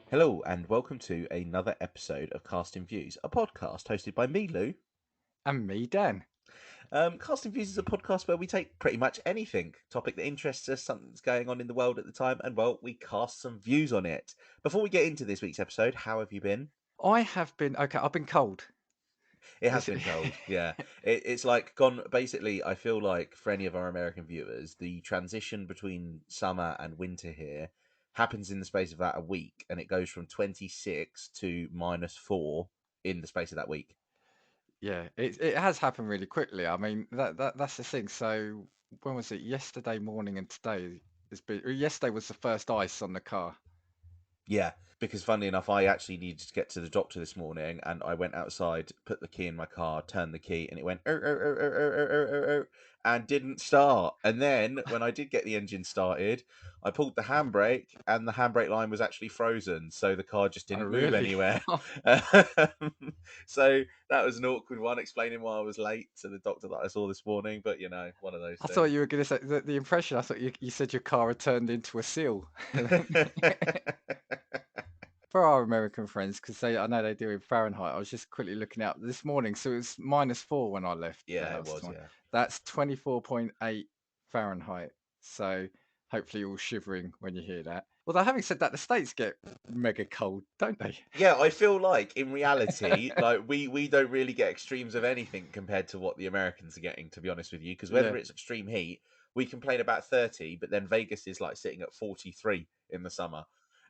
Hello and welcome to another episode of Casting Views, a podcast hosted by me, Lou. And me, Dan. Casting Views is a podcast where we take pretty much anything, topic that interests us, something that's going on in the world at the time, and well, we cast some views on it. Before we get into this week's episode, how have you been? I have been okay. I've been cold. It has This been cold, yeah. It's like gone. Basically, I feel like for any of our American viewers, the transition between summer and winter here happens in the space of about a week, and it goes from 26 to -4 in the space of that week. yeah, it has happened really quickly. I mean that's the thing. So when was it? Yesterday morning and today has been. Yesterday was the first ice on the car. Yeah, because funnily enough, I actually needed to get to the doctor this morning, and I went outside, put the key in my car, turned the key, and it went and didn't start. And then when I did get the engine started, I pulled the handbrake, and the handbrake line was actually frozen, so the car just Oh didn't move really? anywhere. So that was an awkward one, explaining why I was late to the doctor that I saw this morning. But one of those I thought things. you were going to say the impression. I thought you said your car had turned into a seal. For our American friends, because I know they do in Fahrenheit. I was just quickly looking out this morning, so it was -4 when I left the Yeah, it house this was. morning. Yeah. That's 24.8 Fahrenheit. So hopefully you're all shivering when you hear that. Although having said that, the States get mega cold, don't they? Yeah, I feel like in reality, like we don't really get extremes of anything compared to what the Americans are getting, to be honest with you. Because whether Yeah. it's extreme heat, we complain about 30, but then Vegas is like sitting at 43 in the summer.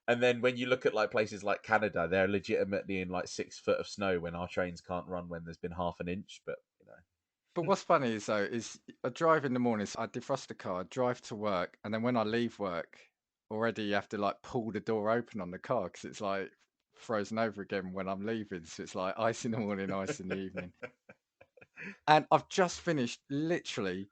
And then when you look at like places like Canada, they're legitimately in like 6 foot of snow when our trains can't run when there's been half an inch. But But what's funny is though, is I drive in the morning, so I defrost the car, drive to work, and then when I leave work, already you have to like pull the door open on the car because it's like frozen over again when I'm leaving. So it's like ice in the morning, ice in the evening. And I've just finished, literally,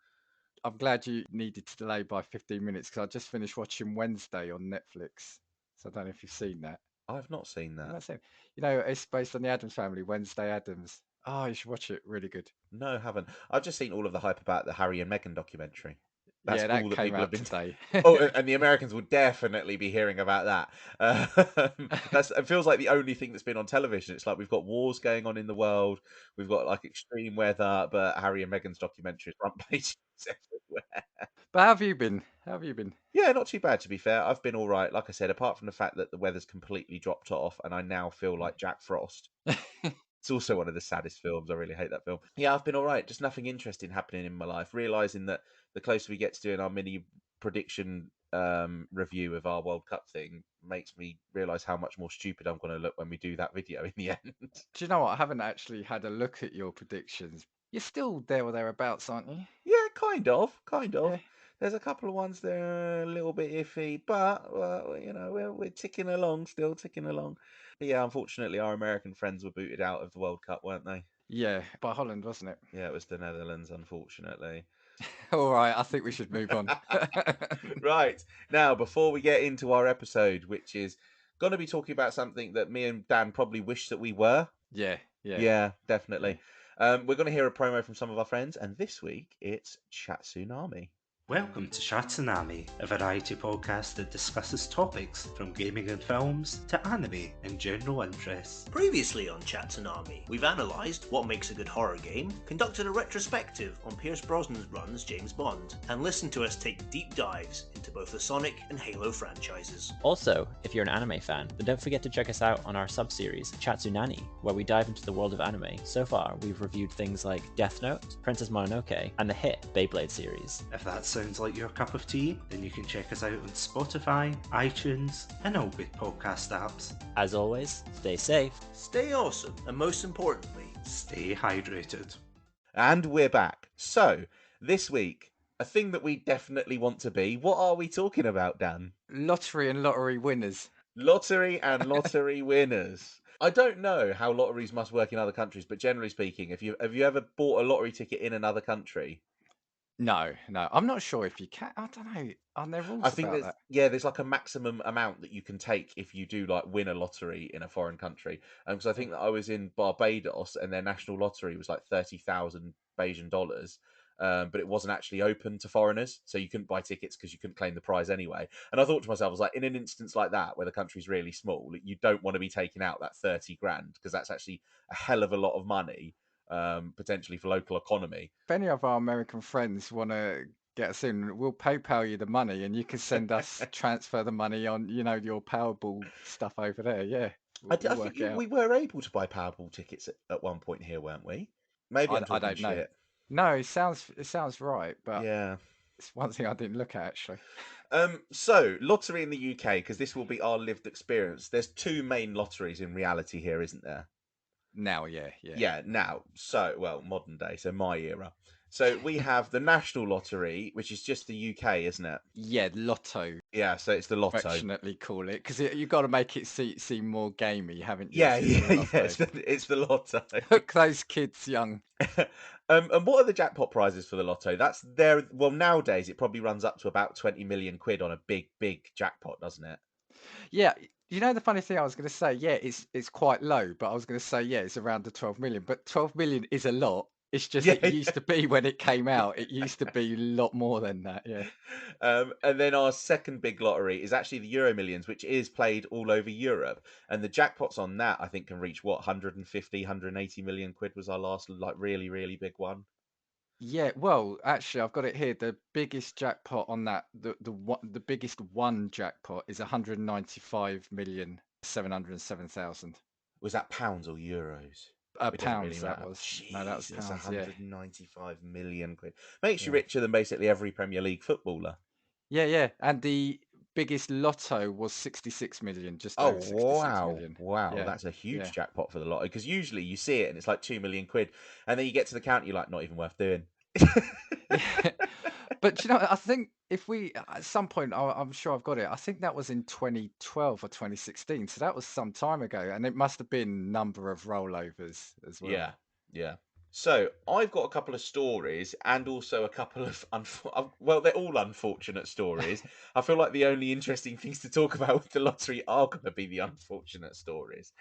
I'm glad you needed to delay by 15 minutes because I just finished watching Wednesday on Netflix. So I don't know if you've seen that. I've not seen You've that. not seen it? You know, it's based on the Adams family, Wednesday Adams. Oh, you should watch it. Really good. No, haven't. I've just seen all of the hype about the Harry and Meghan documentary. That's Yeah, all that that came people have out been. today. Oh, and the Americans will definitely be hearing about that. That's it feels like the only thing that's been on television. It's like we've got wars going on in the world, we've got like extreme weather, but Harry and Meghan's documentary is front pages everywhere. But how have you been? How have you been? Yeah, not too bad to be fair. I've been all right. Like I said, apart from the fact that the weather's completely dropped off, and I now feel like Jack Frost. It's also one of the saddest films. I really hate that film. Yeah, I've been all right. Just nothing interesting happening in my life. Realizing that the closer we get to doing our mini prediction review of our World Cup thing makes me realize how much more stupid I'm going to look when we do that video in the end. Do you know what? I haven't actually had a look at your predictions. You're still there or thereabouts, aren't you? Yeah, kind of, kind Yeah. of. There's a couple of ones that are a little bit iffy, but well, we're ticking along, still ticking along. But yeah, unfortunately, our American friends were booted out of the World Cup, weren't they? Yeah, by Holland, wasn't it? Yeah, it was the Netherlands, unfortunately. All right, I think we should move on. Right. Now, before we get into our episode, which is going to be talking about something that me and Dan probably wish that we were. Yeah, yeah, Yeah, yeah. definitely. We're going to hear a promo from some of our friends, and this week it's Chat Tsunami. Welcome to Shatsunami, a variety podcast that discusses topics from gaming and films to anime and general interests. Previously on Chat Tsunami, we've analysed what makes a good horror game, conducted a retrospective on Pierce Brosnan's run as James Bond, and listened to us take deep dives into both the Sonic and Halo franchises. Also, if you're an anime fan, then don't forget to check us out on our sub-series, Chatsunani, where we dive into the world of anime. So far, we've reviewed things like Death Note, Princess Mononoke, and the hit Beyblade series. If that sounds like your cup of tea, then you can check us out on Spotify, iTunes, and all good podcast apps. As always, stay safe. Stay awesome, and most importantly, Stay hydrated. And we're back. So, this week, a thing that we definitely want to be. What are we talking about, Dan? Lottery and lottery winners. Lottery and lottery winners. I don't know how lotteries must work in other countries, but generally speaking, if you have you ever bought a lottery ticket in another country? No, no, I'm not sure if you can. I don't know. Are there I rules think about that? there's like a maximum amount that you can take if you do like win a lottery in a foreign country. Because I think that I was in Barbados and their national lottery was like 30,000 Bayesian dollars, but it wasn't actually open to foreigners, so you couldn't buy tickets because you couldn't claim the prize anyway. And I thought to myself, I was like, in an instance like that, where the country's really small, you don't want to be taking out that 30 grand because that's actually a hell of a lot of money, potentially for local economy. If any of our American friends want to get us in, we'll PayPal you the money, and you can send us transfer the money on, your Powerball stuff over there. Yeah, we'll I think work it out. we were able to buy Powerball tickets at one point here, weren't we? Maybe I'm I talking don't know. shit. No, it sounds right, but Yeah. it's one thing I didn't look at actually. So lottery in the UK, because this will be our lived experience. There's two main lotteries in reality here, isn't there? Now, yeah. Yeah, now. So, well, modern day, so my era. So we have the National Lottery, which is just the UK, isn't it? Yeah, Lotto, Yeah, so it's the Lotto. affectionately call it, because you've got to make it seem more gamey, haven't you? Yeah, So it's the Lotto. it's the Lotto. Hook those kids young. And what are the jackpot prizes for the Lotto? That's there. Well, nowadays it probably runs up to about 20 million quid on a big jackpot, doesn't it? Yeah, the funny thing I was going to say, yeah, it's quite low, but I was going to say, yeah, it's around the 12 million. But 12 million is a lot. It's just Yeah, it used to be when it came out. It used to be a lot more than that. Yeah. And then our second big lottery is actually the Euro Millions, which is played all over Europe. And the jackpots on that, I think, can reach 150, 180 million quid was our last, like, really big one. Yeah, well, actually, I've got it here. The biggest jackpot on that, the biggest one jackpot is 195,707,000 Was that pounds or euros? It doesn't really pounds. That matter. was no, that was Jesus, pounds. Yeah, 195 million quid. Makes you yeah, richer than basically every Premier League footballer. yeah. And the biggest lotto was 66 million, just Oh over 66 wow, million. wow, Yeah, that's a huge yeah. jackpot for the lotto because usually you see it and it's like 2 million quid, and then you get to the count, you're like, not even worth doing. Yeah, but I think if we at some point, I'm sure I've got it. I think that was in 2012 or 2016, so that was some time ago, and it must have been number of rollovers as well. Yeah, yeah. So I've got a couple of stories and also a couple of well, they're all unfortunate stories. I feel like the only interesting things to talk about with the lottery are going to be the unfortunate stories.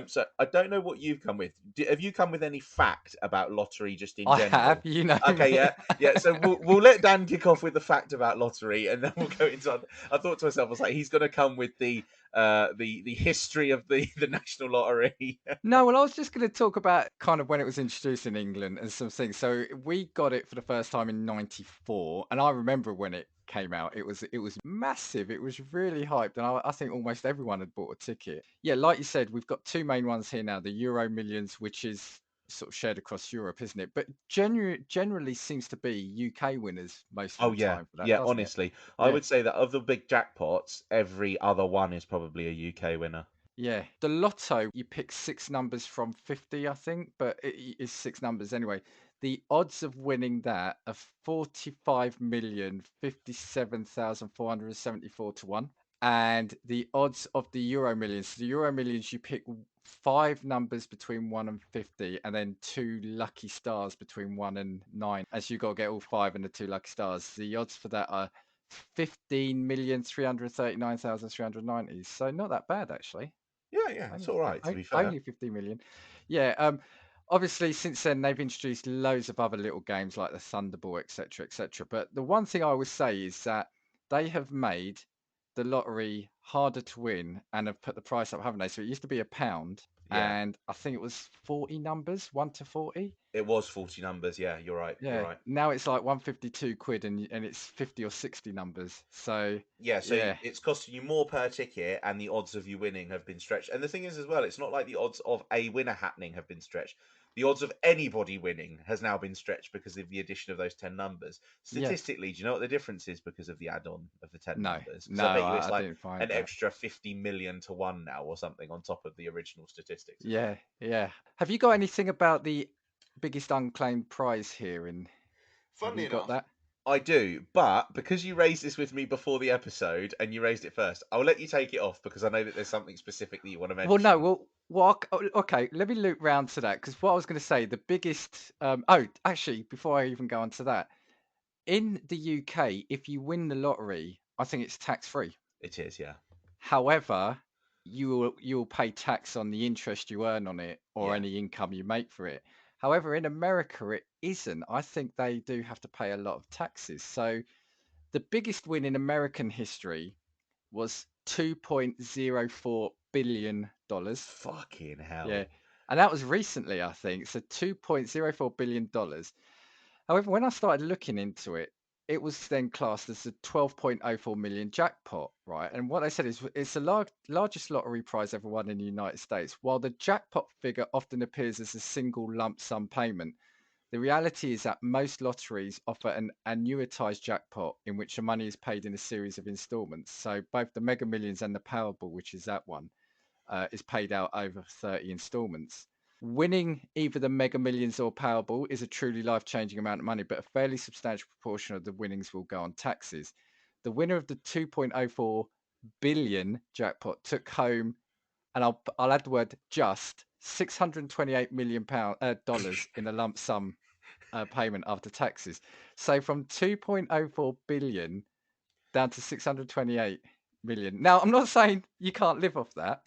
So I don't know what you've come with. Have you come with any fact about lottery just in I have, general? you know Okay, me. yeah. So we'll let Dan kick off with the fact about lottery, and then we'll go into. I thought to myself, I was like, he's going to come with the history of the national lottery. No, well, I was just going to talk about kind of when it was introduced in England and some things. So we got it for the first time in '94, and I remember when it came out, it was massive. It was really hyped, and I think almost everyone had bought a ticket. Yeah, like you said, we've got two main ones here now: the Euro Millions, which is sort of shared across Europe, isn't it? But generally seems to be UK winners most of Oh the yeah, time for that, yeah. doesn't it? Honestly, I Yeah. would say that of the big jackpots, every other one is probably a UK winner. Yeah, the lotto, you pick six numbers from 50, I think, but it is six numbers anyway. The odds of winning that are 45,057,474 to 1. And the odds of the Euro Millions, the Euro Millions, you pick five numbers between 1 and 50, and then two lucky stars between 1 and 9. As you got to get all five and the two lucky stars. The odds for that are 15,339,390. So not that bad, actually. Yeah, it's all right to be fair. Only 50 million. Yeah. Obviously, since then they've introduced loads of other little games like the Thunderball, etc., etc. But the one thing I always say is that they have made the lottery harder to win and have put the price up, haven't they? So it used to be £1, Yeah, and I think it was 40 numbers, 1 to 40. it was 40 numbers. Yeah, you're right. You're Yeah. right. Now it's like 152 quid, and it's 50 or 60 numbers. So Yeah, so yeah, it's costing you more per ticket, and the odds of you winning have been stretched. And the thing is, as well, it's not like the odds of a winner happening have been stretched. The odds of anybody winning has now been stretched because of the addition of those 10 numbers. yeah. Statistically, do you know what the difference is because of the add-on of the 10 No, numbers? Because no, I bet you it's I like didn't find an that. extra 50 million to 1 now or something on top of the original statistics. Yeah, yeah. Have you got anything about the biggest unclaimed prize here? And have Funnily you got enough, that? I do, but because you raised this with me before the episode and you raised it first, I'll let you take it off because I know that there's something specific that you want to Well, no. mention. Okay. Let me loop round to that because what I was going to say, the biggest. Oh, actually, before I even go on to that, in the UK, if you win the lottery, I think it's tax free. It is, yeah. However, you'll pay tax on the interest you earn on it or Yeah. any income you make for it. However, in America, it isn't. I think they do have to pay a lot of taxes. So the biggest win in American history was $2.04 billion. Fucking Yeah. hell. And that was recently, I think. So $2.04 billion. However, when I started looking into it, it was then classed as a 12.04 million jackpot, right? And what they said is it's the largest lottery prize ever won in the United States. While the jackpot figure often appears as a single lump sum payment, the reality is that most lotteries offer an annuitized jackpot in which the money is paid in a series of installments. So both the Mega Millions and the Powerball, which is that one, is paid out over 30 installments. Winning either the Mega Millions or Powerball is a truly life-changing amount of money, but a fairly substantial proportion of the winnings will go on taxes. The winner of the 2.04 billion jackpot took home, and I'll add the word just, 628 million dollars in a lump sum payment after taxes. So from 2.04 billion down to 628 million. Now, I'm not saying you can't live off that,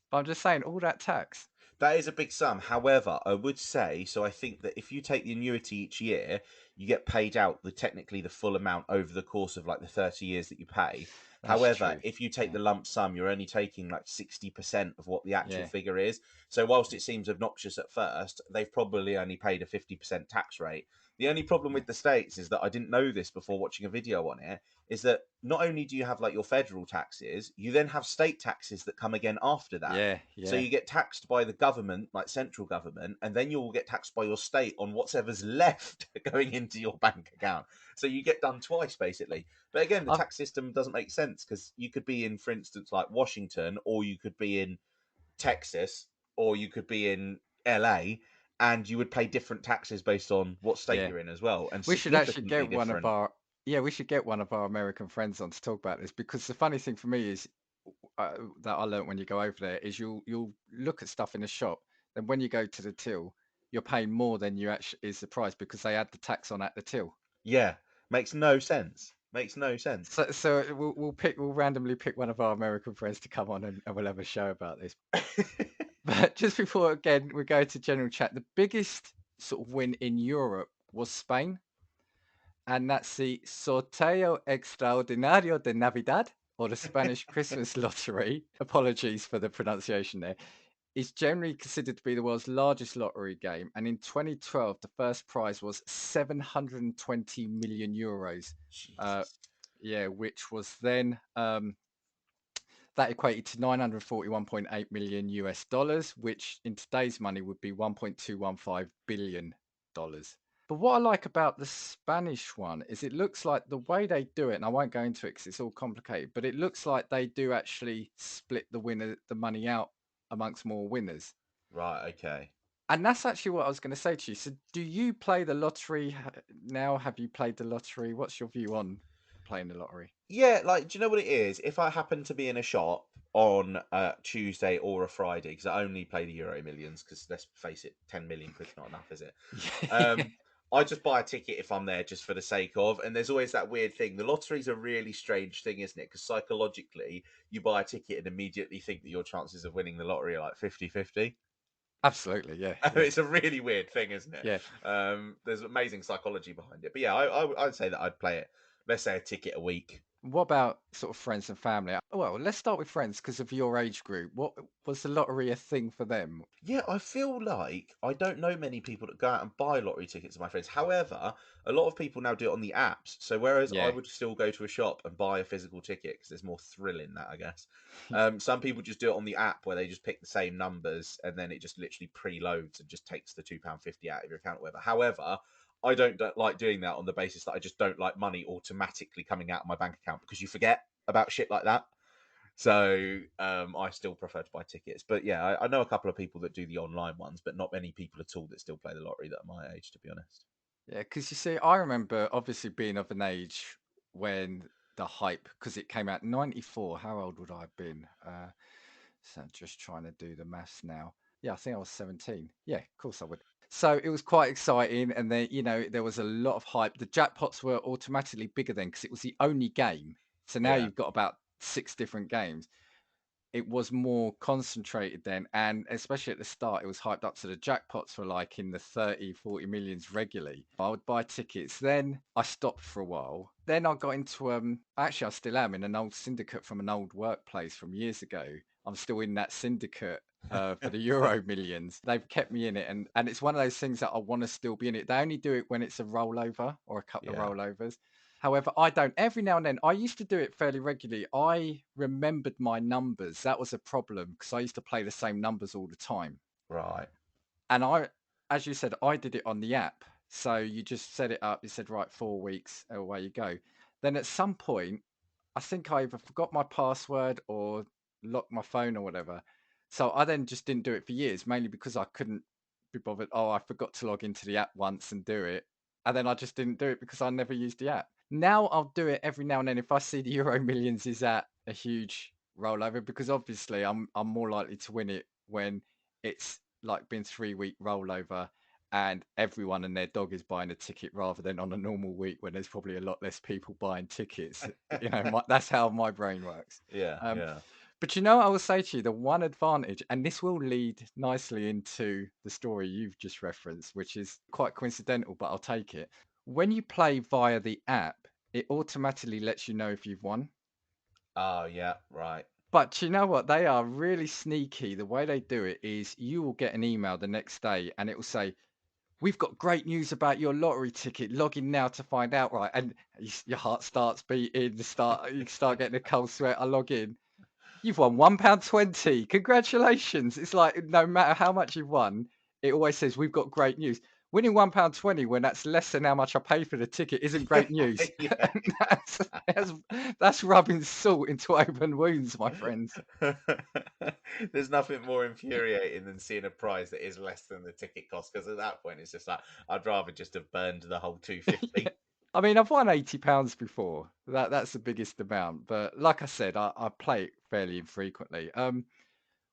but I'm just saying all that tax. That is a big sum. However, I would say, so I think that if you take the annuity each year, you get paid out technically the full amount over the course of like the 30 years that you pay. That's However, true. if you take Yeah. the lump sum, you're only taking like 60% of what the actual Yeah. figure is. So whilst it seems obnoxious at first, they've probably only paid a 50% tax rate. The only problem Yeah. with the States is that I didn't know this before watching a video on it, is that not only do you have like your federal taxes, you then have state taxes that come again after that. Yeah. So Yeah. you get taxed by the government, like central government, and then you'll get taxed by your state on whatever's left going into your bank account. So you get done twice, basically. But again, the I've, tax system doesn't make sense because you could be in, for instance, like Washington, or you could be in Texas, or you could be in LA, and you would pay different taxes based on what state yeah. you're in as well, and We should actually significantly get one of different. our we should get one of our American friends on to talk about this, because the funny thing for me is that I learned when you go over there is you'll look at stuff in a shop, then when you go to the till, you're paying more than you actually is the price because they add the tax on at the till. Yeah, makes no sense. Makes no sense. So we'll randomly pick one of our American friends to come on, and we'll have a show about this. But just before, again, we go to general chat, the biggest sort of win in Europe was Spain, and that's the Sorteo Extraordinario de Navidad, or the Spanish Christmas Lottery. Apologies for the pronunciation there. Is generally considered to be the world's largest lottery game, and in 2012, the first prize was 720 million euros. Jesus. Yeah, which was then that equated to 941.8 million US dollars, which in today's money would be 1.215 billion dollars. But what I like about the Spanish one is it looks like the way they do it, and I won't go into it because it's all complicated, but it looks like they do actually split the money out amongst more winners. Right, okay. And that's actually what I was going to say to you. So, do you play the lottery now? Have you played the lottery? What's your view on playing the lottery? Yeah, like, do you know what it is? If I happen to be in a shop on a Tuesday or a Friday, because I only play the Euro Millions, because let's face it, 10 million quid's not enough, is it? Yeah. I just buy a ticket if I'm there just for the sake of, and there's always that weird thing. The lottery's a really strange thing, isn't it? Because psychologically, you buy a ticket and immediately think that your chances of winning the lottery are like 50-50. Absolutely, yeah, yeah, It's a really weird thing, isn't it? yeah. There's amazing psychology behind it. But yeah, I'd say that I'd play it, let's say a ticket a week. What about sort of friends and family? Well, let's start with friends because of your age group. What was the lottery a thing for them? Yeah, I feel like I don't know many people that go out and buy lottery tickets to my friends. However, a lot of people now do it on the apps. So whereas I Yeah, would still go to a shop and buy a physical ticket because there's more thrill in that, I guess. Some people just do it on the app where they just pick the same numbers and then it just literally preloads and just takes the £2.50 out of your account or whatever. However, I don't like doing that on the basis that I just don't like money automatically coming out of my bank account because you forget about shit like that. So I still prefer to buy tickets. But yeah, I know a couple of people that do the online ones, but not many people at all that still play the lottery that are my age, to be honest. yeah. Because you see, I remember obviously being of an age when the hype, because it came out in '94. How old would I have been? So I'm just trying to do the maths now. Yeah, I think I was 17. Yeah, of course I would. So it was quite exciting, and then there was a lot of hype. The jackpots were automatically bigger then because it was the only game. So now Yeah. you've got about 6 different games. it was more concentrated then, and especially at the start, it was hyped up. So the jackpots were like in the 30, 40 millions regularly. I would buy tickets. Then I stopped for a while. Then I got into actually I still am in an old syndicate from an old workplace from years ago. I'm still in that syndicate for the Euro Millions. They've kept me in it, and it's one of those things that I want to still be in it. They only do it when it's a rollover or a couple of Yeah. rollovers. However, I don't. Every now and then, I used to do it fairly regularly. I remembered my numbers. That was a problem because I used to play the same numbers all the time. Right. And I, as you said, I did it on the app. So you just set it up. You said, right, 4 weeks, away you go. Then at some point, I think I either forgot my password or locked my phone or whatever. So I then just didn't do it for years, mainly because I couldn't be bothered. Oh, I forgot to log into the app once and do it. And then I just didn't do it because I never used the app. Now I'll do it every now and then if I see the Euro Millions is at a huge rollover, because obviously I'm more likely to win it when it's like been 3 week rollover and everyone and their dog is buying a ticket, rather than on a normal week when there's probably a lot less people buying tickets. That's how my brain works. Yeah. Um, Yeah. but I will say to you, the one advantage, and this will lead nicely into the story you've just referenced, which is quite coincidental, but I'll take it. When you play via the app, it automatically lets you know if you've won. Oh, yeah. Right. But you know what? They are really sneaky. The way they do it is you will get an email the next day and it will say, "We've got great news about your lottery ticket. Log in now to find out." Right. And your heart starts beating, you start getting a cold sweat. I log in. "You've won £1.20. Congratulations." It's like no matter how much you've won, it always says, "We've got great news." Winning £1.20 when that's less than how much I paid for the ticket isn't great news. Yeah. That's rubbing salt into open wounds, my friends. There's nothing more infuriating than seeing a prize that is less than the ticket cost, because at that point it's just like I'd rather just have burned the whole Yeah. 250. I mean, I've won £80 before. That's the biggest amount. But like I said, I play it fairly infrequently.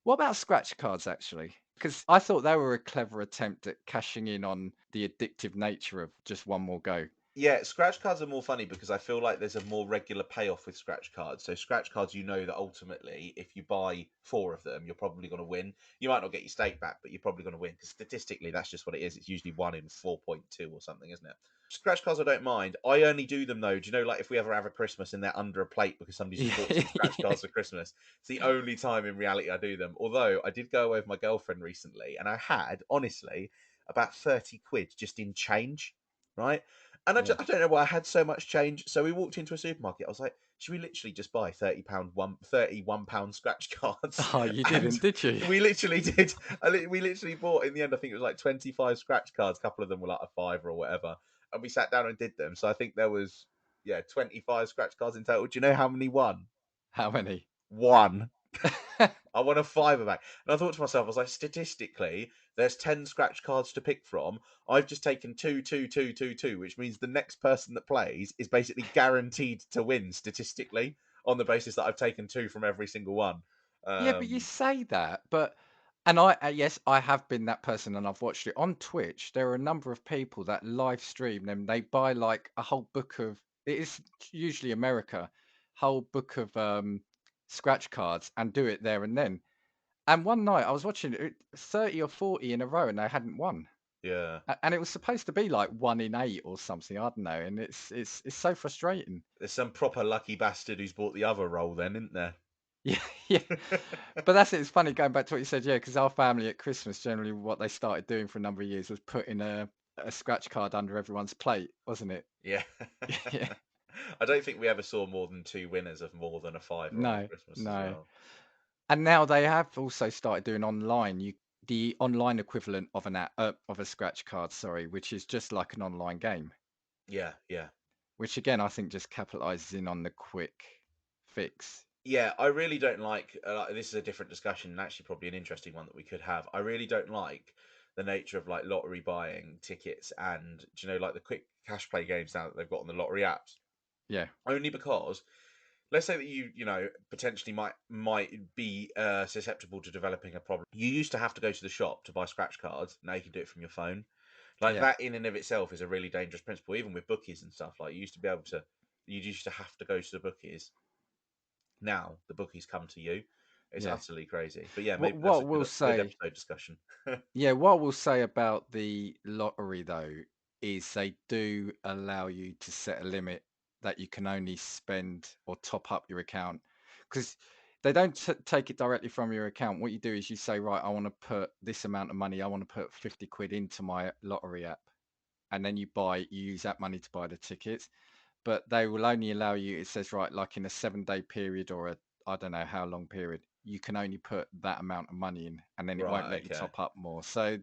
What about scratch cards, actually? Because I thought they were a clever attempt at cashing in on the addictive nature of just one more go. Yeah, scratch cards are more funny because I feel like there's a more regular payoff with scratch cards. So scratch cards, you know that ultimately, if you buy 4 of them, you're probably going to win. You might not get your stake back, but you're probably going to win because statistically, that's just what it is. It's usually 1 in 4.2 or something, isn't it? Scratch cards, I don't mind. I only do them though. Do you know, like if we ever have a Christmas and they're under a plate because somebody's just bought some scratch cards for Christmas, it's the only time in reality I do them. Although I did go away with my girlfriend recently, and I had honestly about 30 quid just in change, right? And Yeah. I don't know why I had so much change. So we walked into a supermarket. I was like, should we literally just buy £31 scratch cards? Oh, you And didn't, did you? we literally did. We literally bought, in the end, I think it was like 25 scratch cards. A couple of them were like a fiver or whatever. And we sat down and did them. So I think there was, 25 scratch cards in total. Do you know how many won? How many? One. I won a fiver back. And I thought to myself, I was like, statistically, there's 10 scratch cards to pick from. I've just taken 2, 2, 2, 2, 2, which means the next person that plays is basically guaranteed to win statistically on the basis that I've taken 2 from every single one. Yeah, but you Um, say that, and I yes, I have been that person, and I've watched it on Twitch. There are a number of people that live stream them. They buy like a whole book of, it is usually America, whole book of scratch cards and do it there and then. And one night I was watching it, 30 or 40 in a row, and they hadn't won. yeah. And it was supposed to be like 1 in 8 or something. I don't know. And it's so frustrating. There's some proper lucky bastard who's bought the other roll then, isn't there? Yeah, yeah. But that's it. It's funny going back to what you said, yeah, because our family at Christmas, generally what they started doing for a number of years was putting a scratch card under everyone's plate, wasn't it? Yeah. Yeah. I don't think we ever saw more than 2 winners of more than a fiver on No, Christmas as no. well. And now they have also started doing online. The online equivalent of an app, of a scratch card, sorry, which is just like an online game. Yeah, yeah. Which again, I think just capitalizes in on the quick fix. Yeah, I really don't like. This is a different discussion, and actually probably an interesting one that we could have. I really don't like the nature of like lottery buying tickets and do you know like the quick cash play games now that they've got on the lottery apps. Yeah, Only because let's say that you potentially might be susceptible to developing a problem. You used to have to go to the shop to buy scratch cards. Now you can do it from your phone. Like yeah. that in and of itself is a really dangerous principle. Even with bookies and stuff, like you used to have to go to the bookies. Now the bookies come to you. It's Yeah. utterly crazy. But yeah, What maybe that's a what we'll good say, episode discussion. yeah, what we'll say about the lottery though is they do allow you to set a limit that you can only spend or top up your account because they don't take it directly from your account. What you do is you say, right, I want to put this amount of money, I want to put 50 quid into my lottery app, and then you use that money to buy the tickets. But they will only allow you, it says, right, like in a 7-day period or I don't know how long period, you can only put that amount of money in, and then it won't Right. let you Okay. top up more. So,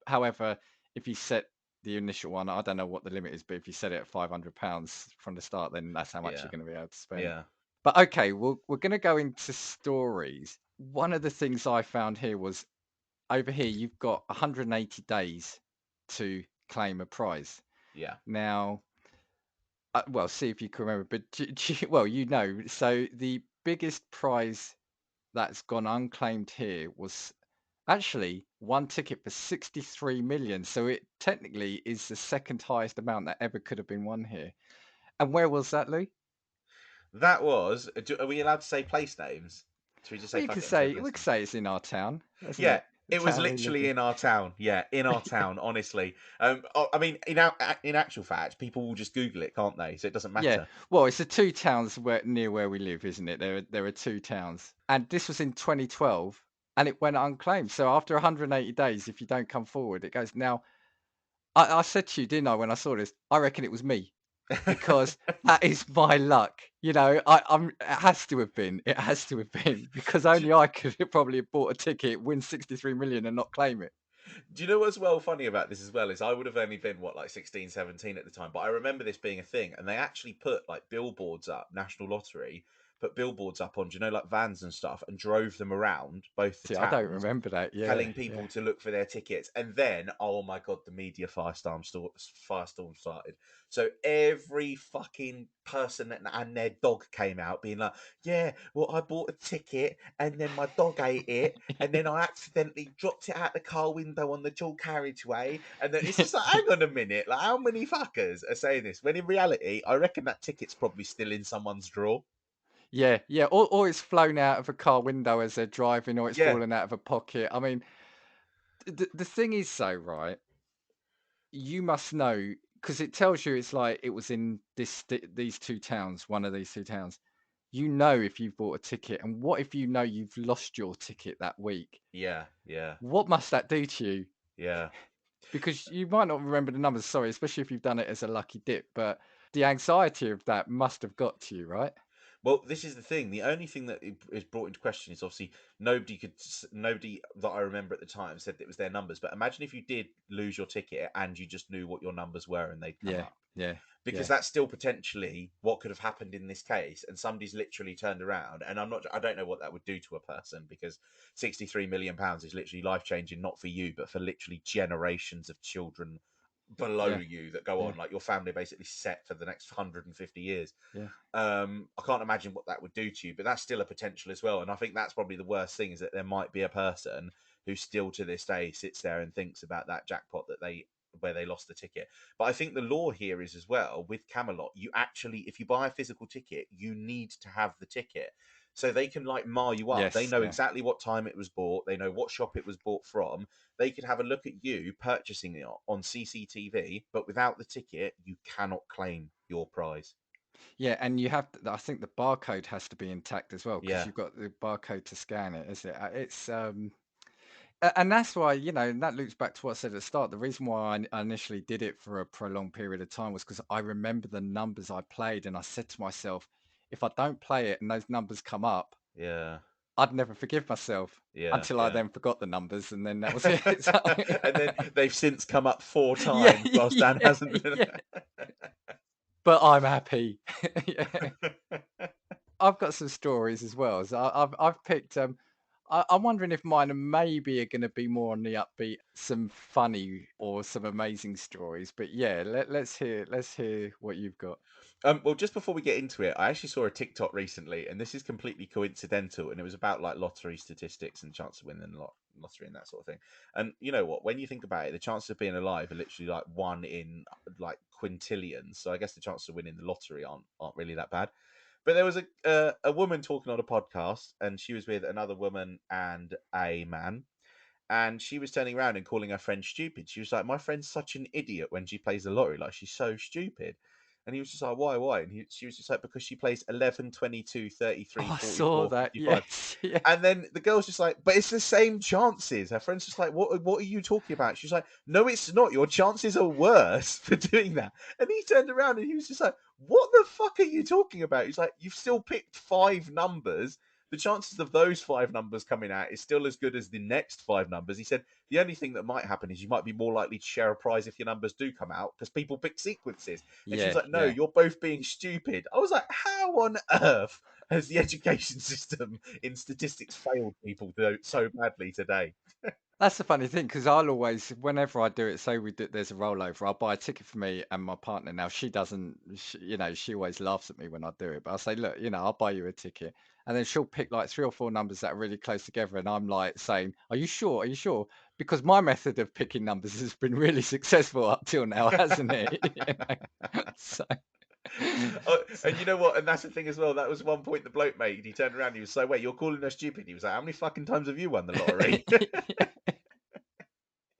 however, if you set the initial one, I don't know what the limit is, but if you set it at £500 from the start, then that's how much Yeah. you're going to be able to spend. Yeah. But okay, we're going to go into stories. One of the things I found here was over here, you've got 180 days to claim a prize. Yeah. Now, well, see if you can remember, but well, so the biggest prize that's gone unclaimed here was actually one ticket for 63 million. So it technically is the second highest amount that ever could have been won here. And where was that, Lou? That was. Are we allowed to say place names? Should we just say Well, you fuck could it and say say place we could names? say it's in our town, isn't Yeah, it? The it was town we live literally in. in our town. Yeah, in our town. Honestly, I mean, in actual fact, people will just Google it, can't they? So it doesn't Yeah, matter. well, it's the two towns near where we live, isn't it? There are two towns, and this was in 2012, and it went unclaimed. So after 180 days, if you don't come forward, it goes. Now, I said to you, didn't I, when I saw this? I reckon it was me because that is my luck. It has to have been. It has to have been because do, only I could have probably have bought a ticket, win 63 million, and not claim it. do you know what's well funny about this as well is I would have only been what like 16, 17 at the time, but I remember this being a thing, and they actually put like billboards up. National Lottery put billboards up on, do you know, like vans and stuff, and drove them around both the See, I don't towns remember that. Yeah, telling yeah. people to look for their tickets. And then, oh my god, the media firestorm started. So every fucking person and their dog came out being like, yeah, well, I bought a ticket and then my dog ate it, and then I accidentally dropped it out the car window on the dual carriageway. And then it's just like, hang on a minute, like how many fuckers are saying this? When in reality, I reckon that ticket's probably still in someone's drawer. Yeah, yeah. Or it's flown out of a car window as they're driving, or it's Yeah, fallen out of a pocket. I mean, the thing is, so right, you must know because it tells you it's like it was in these two towns, one of these two towns. You know if you've bought a ticket, and what if you know you've lost your ticket that week? yeah, yeah, What must that do to you? yeah. Because you might not remember the numbers, sorry, especially if you've done it as a lucky dip, but the anxiety of that must have got to you, right? Well, this is the thing. The only thing that is brought into question is obviously nobody that I remember at the time said that it was their numbers. But imagine if you did lose your ticket and you just knew what your numbers were and they'd come Yeah, up, yeah, because yeah, that's still potentially what could have happened in this case. And somebody's literally turned around, and I don't know what that would do to a person, because £63 million is literally life changing, not for you, but for literally generations of children below yeah, you that go yeah, on. Like your family basically set for the next 150 years. yeah, I can't imagine what that would do to you, but that's still a potential as well. And I think that's probably the worst thing, is that there might be a person who still to this day sits there and thinks about that jackpot that they where they lost the ticket. But I think the law here is as well with Camelot, you actually, if you buy a physical ticket, you need to have the ticket. So they can like mar you up. They yes, know yeah. exactly what time it was bought. They know what shop it was bought from. They could have a look at you purchasing it on CCTV, but without the ticket, you cannot claim your prize. Yeah, and you have I think the barcode has to be intact as well because Yeah. you've got the barcode to scan it, is it? It's and that's why, and that loops back to what I said at the start. The reason why I initially did it for a prolonged period of time was because I remember the numbers I played, and I said to myself, if I don't play it and those numbers come up, Yeah, I'd never forgive myself yeah, until I yeah. then forgot the numbers, and then that was it. So, And then they've since come up four yeah, times whilst Dan yeah, hasn't been. yeah. But I'm happy. Yeah. I've got some stories as well. So I've picked. I'm wondering if mine maybe are going to be more on the upbeat, some funny or some amazing stories. But yeah, let's hear what you've got. Well, just before we get into it, I actually saw a TikTok recently, and this is completely coincidental, and it was about like lottery statistics and chance of winning lottery and that sort of thing. And you know what? When you think about it, the chances of being alive are literally like one in like quintillions. So I guess the chances of winning the lottery aren't really that bad. But there was a woman talking on a podcast, and she was with another woman and a man. And she was turning around and calling her friend stupid. She was like, "My friend's such an idiot when she plays the lottery. Like, she's so stupid." And he was just like, "Why?" And she was just like, "Because she plays 11, 22, Oh, 33, I saw 44, that. 55." Yes. Yeah. And then the girl's just like, "But it's the same chances." Her friend's just like, What are you talking about?" She's like, "No, it's not. Your chances are worse for doing that." And he turned around and he was just like, "What the fuck are you talking about?" He's like, "You've still picked 5 numbers. The chances of those 5 numbers coming out is still as good as the next 5 numbers." He said, "The only thing that might happen is you might be more likely to share a prize if your numbers do come out because people pick sequences." And she was Yeah. like, "No, Yeah. you're both being stupid." I was like, "How on earth has the education system in statistics failed people so badly today?" That's the funny thing because I'll always, whenever I do it, say there's a rollover, I'll buy a ticket for me and my partner. Now she doesn't, she always laughs at me when I do it, but I'll say, look, I'll buy you a ticket, and then she'll pick like 3 or 4 numbers that are really close together, and I'm like saying, "Are you sure? Are you sure?" Because my method of picking numbers has been really successful up till now, hasn't it? So, Oh, so and you know what? And that's the thing as well. That was one point the bloke made. He turned around. He was like, "Wait, you're calling her stupid?" He was like, "How many fucking times have you won the lottery?"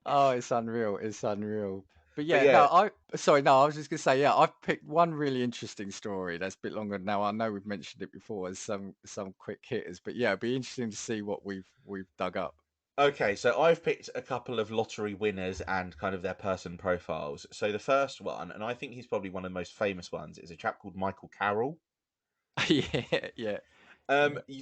Oh, it's unreal. It's unreal. But But yeah, yeah, no, sorry, no, I was just gonna say, yeah, I've picked one really interesting story that's a bit longer now. I know we've mentioned it before as some quick hitters, but yeah, it'd be interesting to see what we've dug up. okay, so I've picked a couple of lottery winners and kind of their person profiles. So the first one, and I think he's probably one of the most famous ones, is a chap called Michael Carroll. Yeah, yeah, yeah.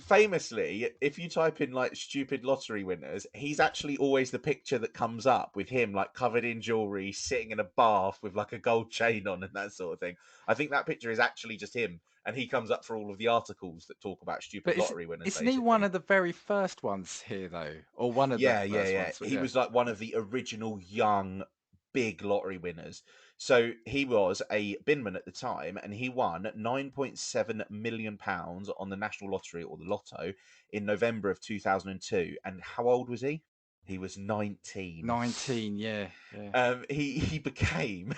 Famously, if you type in like stupid lottery winners, he's actually always the picture that comes up with him like covered in jewelry, sitting in a bath with like a gold chain on and that sort of thing. I think that picture is actually just him, and he comes up for all of the articles that talk about stupid But lottery winners, isn't he one basically. of the very first ones here though, or one of the Yeah, yeah, first yeah. ones? But He yeah, was like one of the original young big lottery winners. So he was a binman at the time, and he won £9.7 million on the National Lottery or the Lotto in November of 2002. And how old was he? He was 19. 19. Yeah, yeah. He became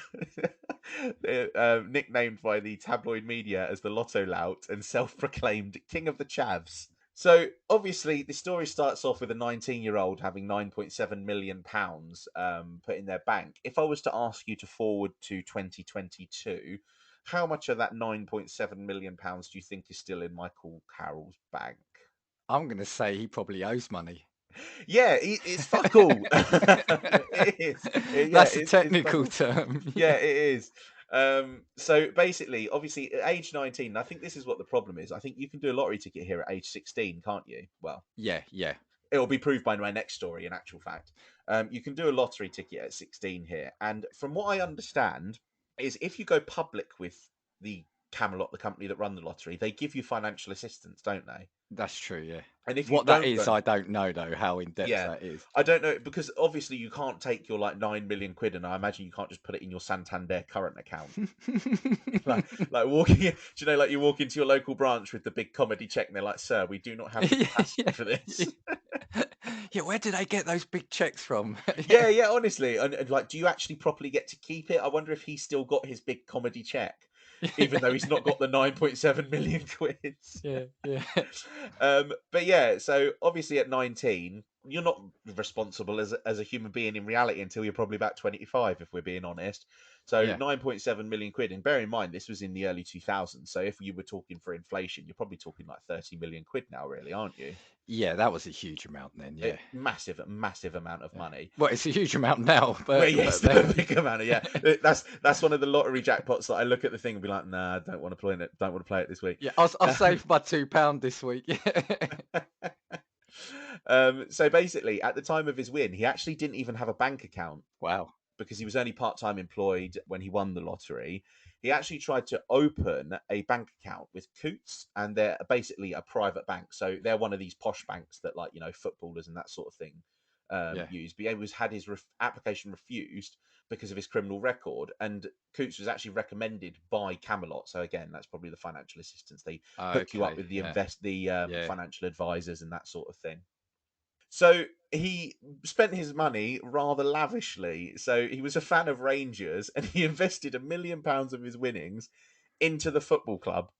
nicknamed by the tabloid media as the Lotto Lout and self-proclaimed King of the Chavs. So obviously, the story starts off with a 19-year-old having £9.7 million put in their bank. If I was to ask you to forward to 2022, how much of that £9.7 million do you think is still in Michael Carroll's bank? I'm gonna say he probably owes money. Yeah, it's fuck all. It is. Yeah, That's a it's fuck technical all. term. Yeah, Yeah, it is. So basically, obviously, at age 19, I think this is what the problem is. I think you can do a lottery ticket here at age 16, can't you? Well, yeah, yeah. it'll be proved by my next story, in actual fact. You can do a lottery ticket at 16 here. And from what I understand, is if you go public with the Camelot, the company that run the lottery, they give you financial assistance, don't they? That's true, yeah. And if you What that don't is, go, I don't know though, how in depth yeah, that is. I don't know, because obviously you can't take your like 9 million quid, and I imagine you can't just put it in your Santander current account. Like walking in, do you know, like you walk into your local branch with the big comedy check, and they're like, "Sir, we do not have the Yeah, capacity yeah, for this." yeah. Where did they get those big checks from? Yeah, yeah, honestly, and like, do you actually properly get to keep it? I wonder if he's still got his big comedy check, even though he's not got the 9.7 million quids. Yeah, yeah, But yeah, so obviously at 19, you're not responsible as a human being in reality until you're probably about 25, if we're being honest. So yeah, 9.7 million quid, and bear in mind this was in the early 2000s. So if you were talking for inflation, you're probably talking like 30 million quid now, really, aren't you? yeah. That was a huge amount then. Yeah, Massive, massive amount of yeah. money. Well, it's a huge amount now, Well, but yes, then, the big amount of, yeah. That's one of the lottery jackpots that I look at the thing and be like, nah, I don't want to play it. Don't want to play it this week. yeah, I'll save my £2 this week. So basically, at the time of his win, he actually didn't even have a bank account Wow. because he was only part-time employed when he won the lottery. He actually tried to open a bank account with Coots, and they're basically a private bank. So they're one of these posh banks that, like, footballers and that sort of thing Yeah. use. But he had his application refused because of his criminal record, and Coots was actually recommended by Camelot. So again, that's probably the financial assistance. They hook you up Okay. with Yeah. the Yeah. financial advisors and that sort of thing. So he spent his money rather lavishly. So he was a fan of Rangers, and he invested £1 million of his winnings into the football club.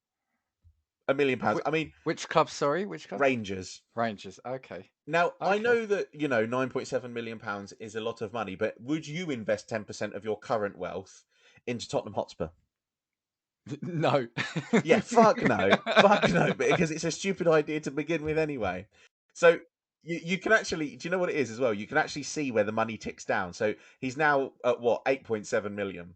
£1 million. Wh- I mean, Which club? Sorry, which club? Rangers. Rangers. Okay. Now, I Okay. know that, £9.7 million is a lot of money, but would you invest 10% of your current wealth into Tottenham Hotspur? No. Yeah, fuck no. Fuck no, because it's a stupid idea to begin with anyway. So you can actually, do you know what it is as well? You can actually see where the money ticks down. So he's now at what, 8.7 million.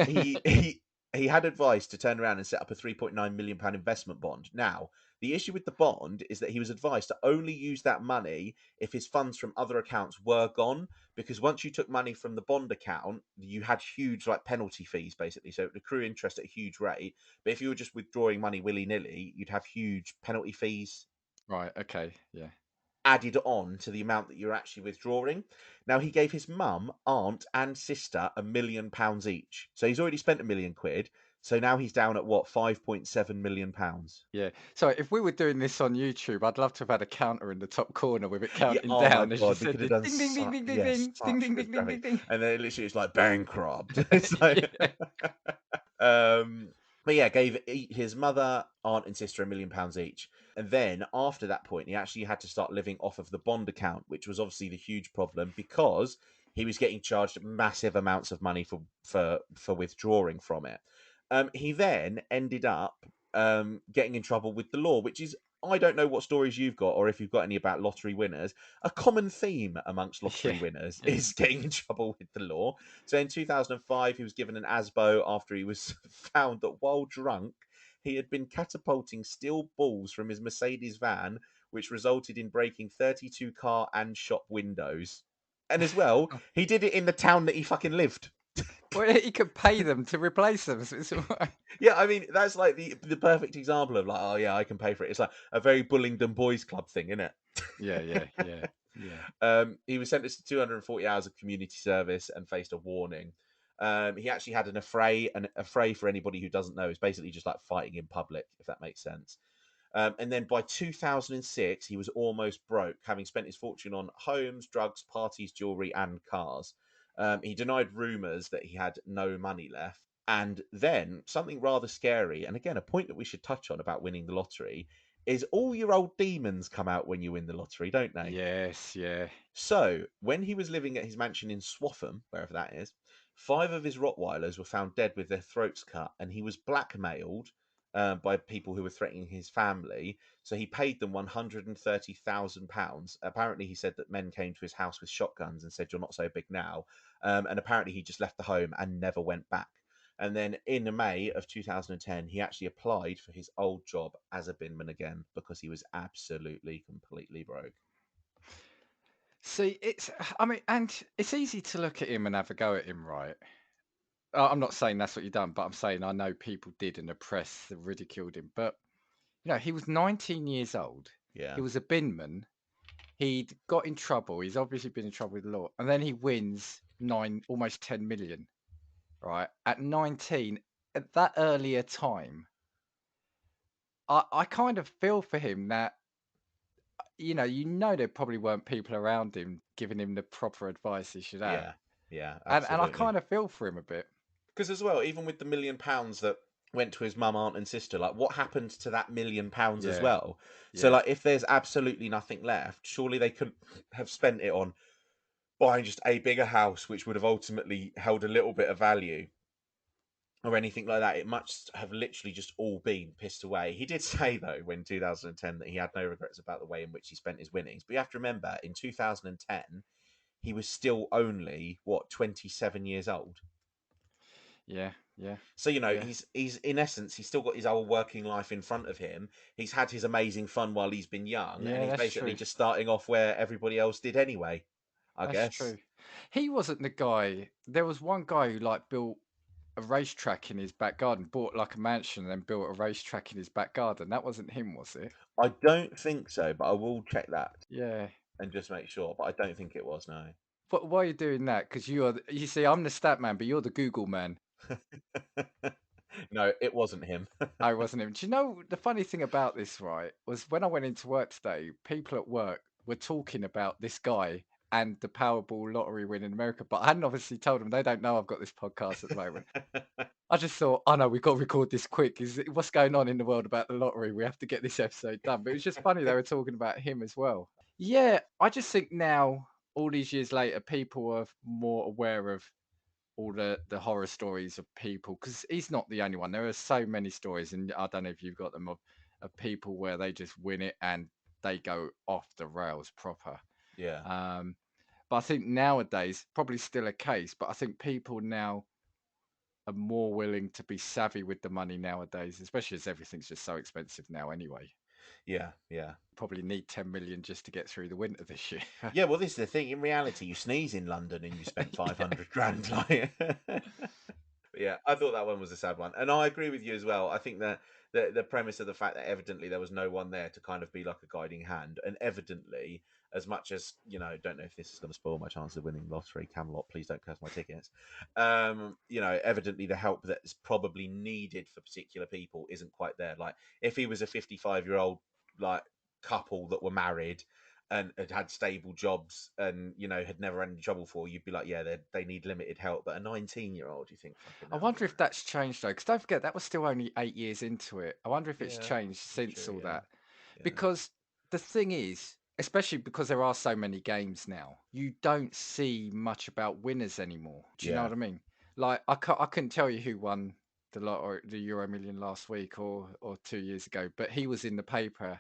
He he had advice to turn around and set up a £3.9 million investment bond. Now, the issue with the bond is that he was advised to only use that money if his funds from other accounts were gone, because once you took money from the bond account, you had huge like penalty fees basically. So it would accrue interest at a huge rate. But if you were just withdrawing money willy-nilly, you'd have huge penalty fees Right. Okay. Yeah. added on to the amount that you're actually withdrawing. Now, he gave his mum, aunt, and sister £1 million each. So he's already spent £1 million. So now he's down at what, £5.7 million. Yeah. So if we were doing this on YouTube, I'd love to have had a counter in the top corner with it Yeah, counting oh my down as you god, we said could have this. done Ding ding ding such, ding ding yes, ding ding such ding good ding ding graphic. ding ding. And then literally it's like bankrupt. It's like, Yeah. but yeah, gave his mother, aunt, and sister £1 million each. And then after that point, he actually had to start living off of the bond account, which was obviously the huge problem because he was getting charged massive amounts of money for withdrawing from it. He then ended up getting in trouble with the law, which is, I don't know what stories you've got or if you've got any about lottery winners. A common theme amongst lottery Yeah. winners Yeah. is getting in trouble with the law. So in 2005, he was given an ASBO after he was found that while drunk, he had been catapulting steel balls from his Mercedes van, which resulted in breaking 32 car and shop windows. And as well, he did it in the town that he fucking lived. Well, he could pay them to replace them. So it's all right. Yeah, I mean, that's like the perfect example of like, oh yeah, I can pay for it. It's like a very Bullingdon Boys Club thing, isn't it? Yeah. Yeah. Yeah. Yeah. He was sentenced to 240 hours of community service and faced a warning. He actually had an affray, and affray for anybody who doesn't know is basically just like fighting in public, if that makes sense. And then by 2006, he was almost broke, having spent his fortune on homes, drugs, parties, jewelry, and cars. He denied rumours that he had no money left. And then something rather scary, and again, a point that we should touch on about winning the lottery, is all your old demons come out when you win the lottery, don't they? Yes. Yeah. So, when he was living at his mansion in Swaffham, wherever that is, 5 of his Rottweilers were found dead with their throats cut, and he was blackmailed by people who were threatening his family. So he paid them £130,000. Apparently, he said that men came to his house with shotguns and said, "You're not so big now." And apparently, he just left the home and never went back. And then in May of 2010, he actually applied for his old job as a binman again because he was absolutely, completely broke. See, I mean, and it's easy to look at him and have a go at him, right? I'm not saying that's what you've done, but I'm saying I know people did in the press that ridiculed him. But, he was 19 years old. Yeah. He was a binman. He'd got in trouble. He's obviously been in trouble with the law. And then he wins almost 10 million, right? At 19, at that earlier time, I kind of feel for him that, there probably weren't people around him giving him the proper advice he should have. Yeah, yeah, And I absolutely. kind of feel for him a bit. Because as well, even with the £1 million that went to his mum, aunt, and sister, like what happened to that £1 million as Yeah. well? So, Yeah. like, if there's absolutely nothing left, surely they couldn't have spent it on buying just a bigger house, which would have ultimately held a little bit of value or anything like that. It must have literally just all been pissed away. He did say, though, in 2010 that he had no regrets about the way in which he spent his winnings. But you have to remember, in 2010, he was still only, what, 27 years old? Yeah. Yeah. So Yeah. he's in essence he's still got his whole working life in front of him. He's had his amazing fun while he's been young, and Yeah, he's that's basically true. just starting off where everybody else did anyway, I That's guess. true. He wasn't the guy. There was one guy who like built a racetrack in his back garden, bought like a mansion, and then built a racetrack in his back garden. That wasn't him, was it? I don't think so, but I will check that Yeah. and just make sure. But I don't think it was, no. But why are you doing that? Because you see, I'm the stat man, but you're the Google man. No, it wasn't him. I wasn't him. Do you know the funny thing about this, right? Was when I went into work today, people at work were talking about this guy and the Powerball lottery win in America, but I hadn't obviously told them. They don't know I've got this podcast at the moment. I just thought, oh no, we've got to record this quick. What's going on in the world about the lottery? We have to get this episode done. But it was just funny they were talking about him as well. Yeah, I just think now, all these years later, people are more aware of all the horror stories of people, because he's not the only one. There are so many stories, and I don't know if you've got them of people where they just win it and they go off the rails proper. Yeah. But I think nowadays, probably still a case, but I think people now are more willing to be savvy with the money nowadays, especially as everything's just so expensive now anyway. Yeah, yeah. Probably need 10 million just to get through the winter this year. Yeah, well, this is the thing. In reality, you sneeze in London and you spent 500 Yeah. grand. Like, yeah, I thought that one was a sad one, and I agree with you as well. I think that the premise of the fact that evidently there was no one there to kind of be like a guiding hand, and evidently, as much as don't know if this is going to spoil my chance of winning lottery. Camelot, please don't curse my tickets. Evidently the help that's probably needed for particular people isn't quite there. Like, if he was a 55-year-old like couple that were married and had stable jobs and had never had any trouble for, you'd be like, yeah, they need limited help. But a 19-year-old, you think, fucking I hell, wonder if that's changed though, because don't forget that was still only 8 years into it. I wonder if it's Yeah, changed since true, all yeah, that. yeah, Because the thing is, especially because there are so many games now, you don't see much about winners anymore. Do you know yeah, what I mean? Like I couldn't tell you who won the lot or the Euro Million last week or 2 years ago, but he was in the paper.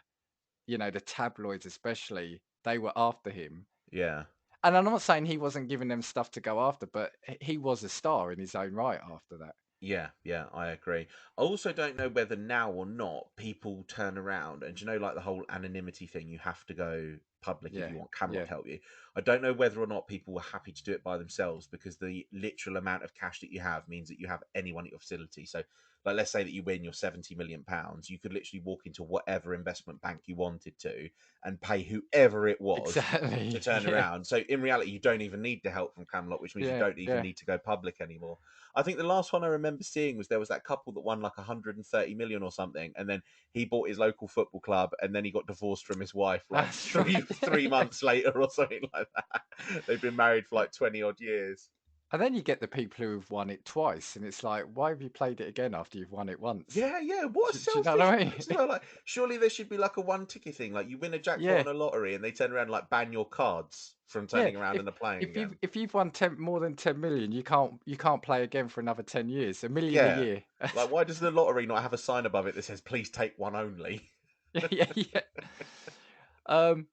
The tabloids especially, they were after him. yeah. And I'm not saying he wasn't giving them stuff to go after, but he was a star in his own right after that. Yeah, yeah, I agree. I also don't know whether now or not people turn around and like the whole anonymity thing, you have to go public if Yeah, you want Camelot yeah. to help you. I don't know whether or not people were happy to do it by themselves because the literal amount of cash that you have means that you have anyone at your facility. So, like, let's say that you win your £70 million, you could literally walk into whatever investment bank you wanted to and pay whoever it was to Exactly. turn Yeah, around. So in reality, you don't even need the help from Camelot, which means you yeah, don't even yeah. need to go public anymore. I think the last one I remember seeing was there was that couple that won like 130 million or something, and then he bought his local football club, and then he got divorced from his wife like That's three right. three months later or something like that. They've been married for like 20 odd years. And then you get the people who've won it twice, and it's like, why have you played it again after you've won it once? Yeah, yeah. What a Do you know what selfish I mean? as well. Like, surely there should be like a one ticket thing. Like, you win a jackpot Yeah, on a lottery, and they turn around and like ban your cards from yeah. turning around If and playing if you've again. if you've won more than 10 million, you can't play again for another 10 years. A million a Yeah. year. Like, why does the lottery not have a sign above it that says "Please take one only"? Yeah, yeah. Um,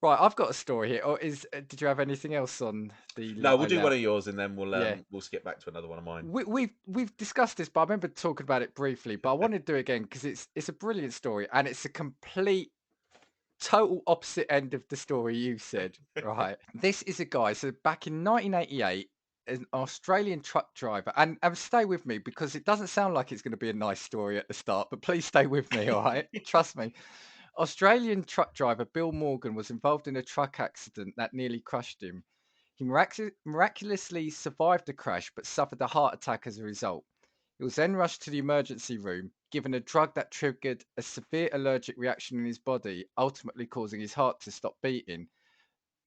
right. I've got a story here. Or did you have anything else on the No, we'll Lotto do one now? of yours, and then Yeah. we'll skip back to another one of mine. We've discussed this, but I remember talking about it briefly. But I wanted to do it again because it's a brilliant story and it's a complete total opposite end of the story you said. Right, this is a guy. So back in 1988, an Australian truck driver, and stay with me because it doesn't sound like it's going to be a nice story at the start, but please stay with me. All right, trust me. Australian truck driver Bill Morgan was involved in a truck accident that nearly crushed him. He miraculously survived the crash but suffered a heart attack as a result. He was then rushed to the emergency room, given a drug that triggered a severe allergic reaction in his body, ultimately causing his heart to stop beating.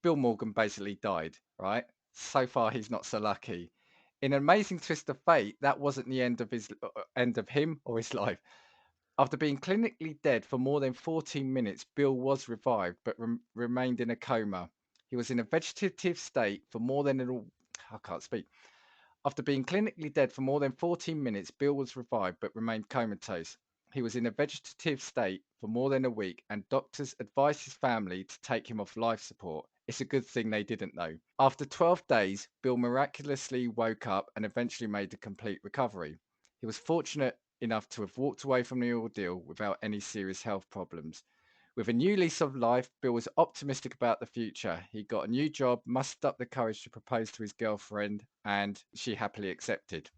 Bill Morgan basically died, right? So far, he's not so lucky. In an amazing twist of fate, that wasn't the end of him or his life. After being clinically dead for more than 14 minutes, Bill was revived but remained in a coma. He was in a vegetative state for more than I can't speak. After being clinically dead for more than 14 minutes, Bill was revived but remained comatose. He was in a vegetative state for more than a week, and doctors advised his family to take him off life support. It's a good thing they didn't, though. After 12 days, Bill miraculously woke up and eventually made a complete recovery. He was fortunate enough to have walked away from the ordeal without any serious health problems. With a new lease of life, Bill was optimistic about the future. He got a new job, mustered up the courage to propose to his girlfriend, and she happily accepted.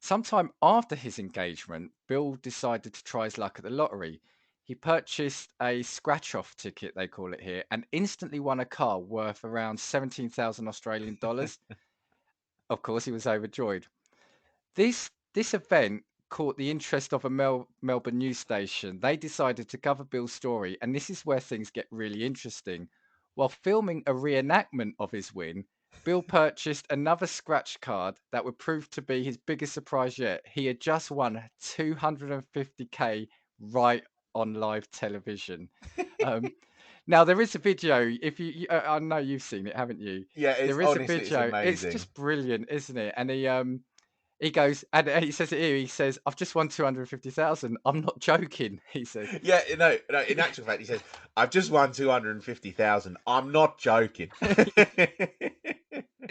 Sometime after his engagement, Bill decided to try his luck at the lottery. He purchased a scratch off ticket, they call it here, and instantly won a car worth around 17,000 Australian dollars. Of course, he was overjoyed. This event caught the interest of a Melbourne news station. They decided to cover Bill's story, and this is where things get really interesting. While filming a reenactment of his win, Bill purchased another scratch card that would prove to be his biggest surprise yet. He had just won 250k right on live television. Now there is a video. If I know you've seen it, haven't you? Yeah, it's There is a honestly, it's video. It's amazing. just brilliant, isn't it? And he goes and he says it here. He says, "I've just won 250,000. I'm not joking." He says. Yeah, no. In actual fact, he says, "I've just won 250,000. I'm not joking."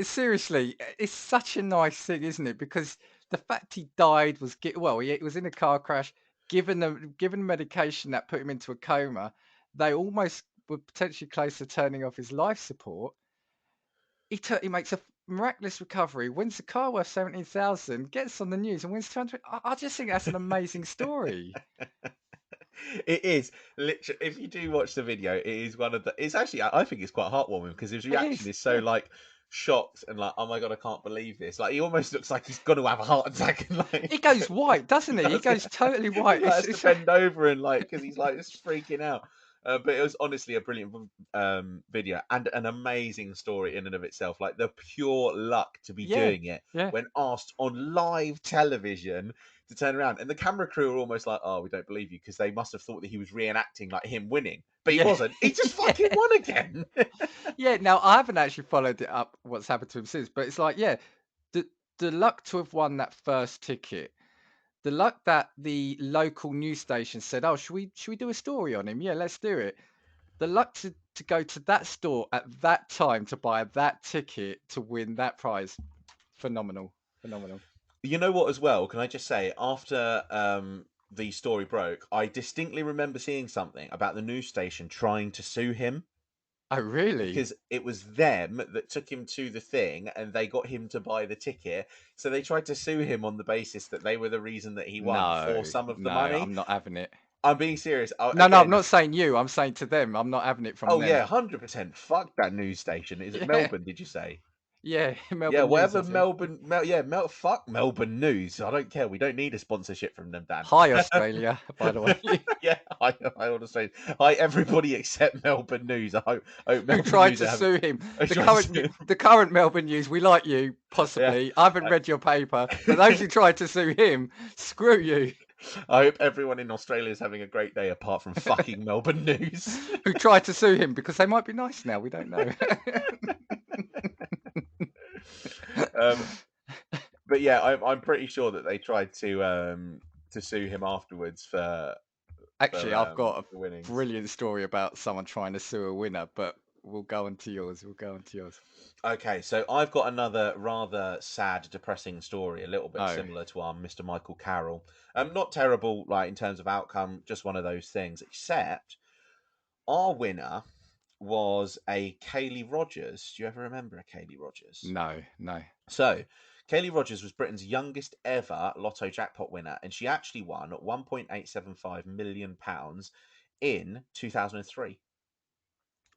Seriously, it's such a nice thing, isn't it? Because the fact he died was he was in a car crash, given medication that put him into a coma. They almost were potentially close to turning off his life support. He makes a miraculous recovery, wins the car worth 17,000, gets on the news, and wins 200. I just think that's an amazing story. It is literally. If you do watch the video, it is one of the. It's actually, I think it's quite heartwarming because his reaction is so yeah. like shocked and like, oh my god, I can't believe this. Like he almost looks like he's going to have a heart attack. And like He goes white, doesn't he? He does, goes totally white. He has to bend over and like because he's like just freaking out. But it was honestly a brilliant video and an amazing story in and of itself. Like the pure luck to be doing it yeah. when asked on live television to turn around, and the camera crew were almost like, "Oh, we don't believe you," because they must have thought that he was reenacting like him winning, but he wasn't. He just fucking won again. Yeah. Now I haven't actually followed it up what's happened to him since, but it's like, the luck to have won that first ticket, the luck that the local news station said, "Oh, should we do a story on him? Yeah, let's do it." The luck to go to that store at that time to buy that ticket to win that prize, phenomenal. You know what? As well, can I just say after the story broke, I distinctly remember seeing something about the news station trying to sue him. Oh, really? Because it was them that took him to the thing and they got him to buy the ticket. So they tried to sue him on the basis that they were the reason that he won for some of the money. I'm not having it. I'm being serious. No, again, I'm not saying you. I'm saying to them. I'm not having it from them. Oh, yeah, 100%. Fuck that news station. Is it Melbourne, did you say? Yeah, Melbourne. Yeah, whatever News, Melbourne. Fuck Melbourne News. I don't care. We don't need a sponsorship from them, Dan. Hi, Australia, by the way. Yeah, I want to say hi, everybody except Melbourne News. I hope Melbourne Who tried News to have- sue him? Who The tried current, to sue him. the current Melbourne News. We like you, possibly. I haven't read your paper, but those who tried to sue him, screw you. I hope everyone in Australia is having a great day, apart from fucking Melbourne News. Who tried to sue him because they might be nice now. We don't know. But yeah, I'm pretty sure that they tried to sue him afterwards for. Actually, I've got a winnings. brilliant story about someone trying to sue a winner, but we'll go on to yours. Okay, so I've got another rather sad, depressing story, a little bit similar to our Mr. Michael Carroll. Not terrible, like in terms of outcome, just one of those things. Except our winner was a Kaylee Rogers. Do you ever remember a Kaylee Rogers? No. So, Kaylee Rogers was Britain's youngest ever lotto jackpot winner, and she actually won £1.875 million in 2003.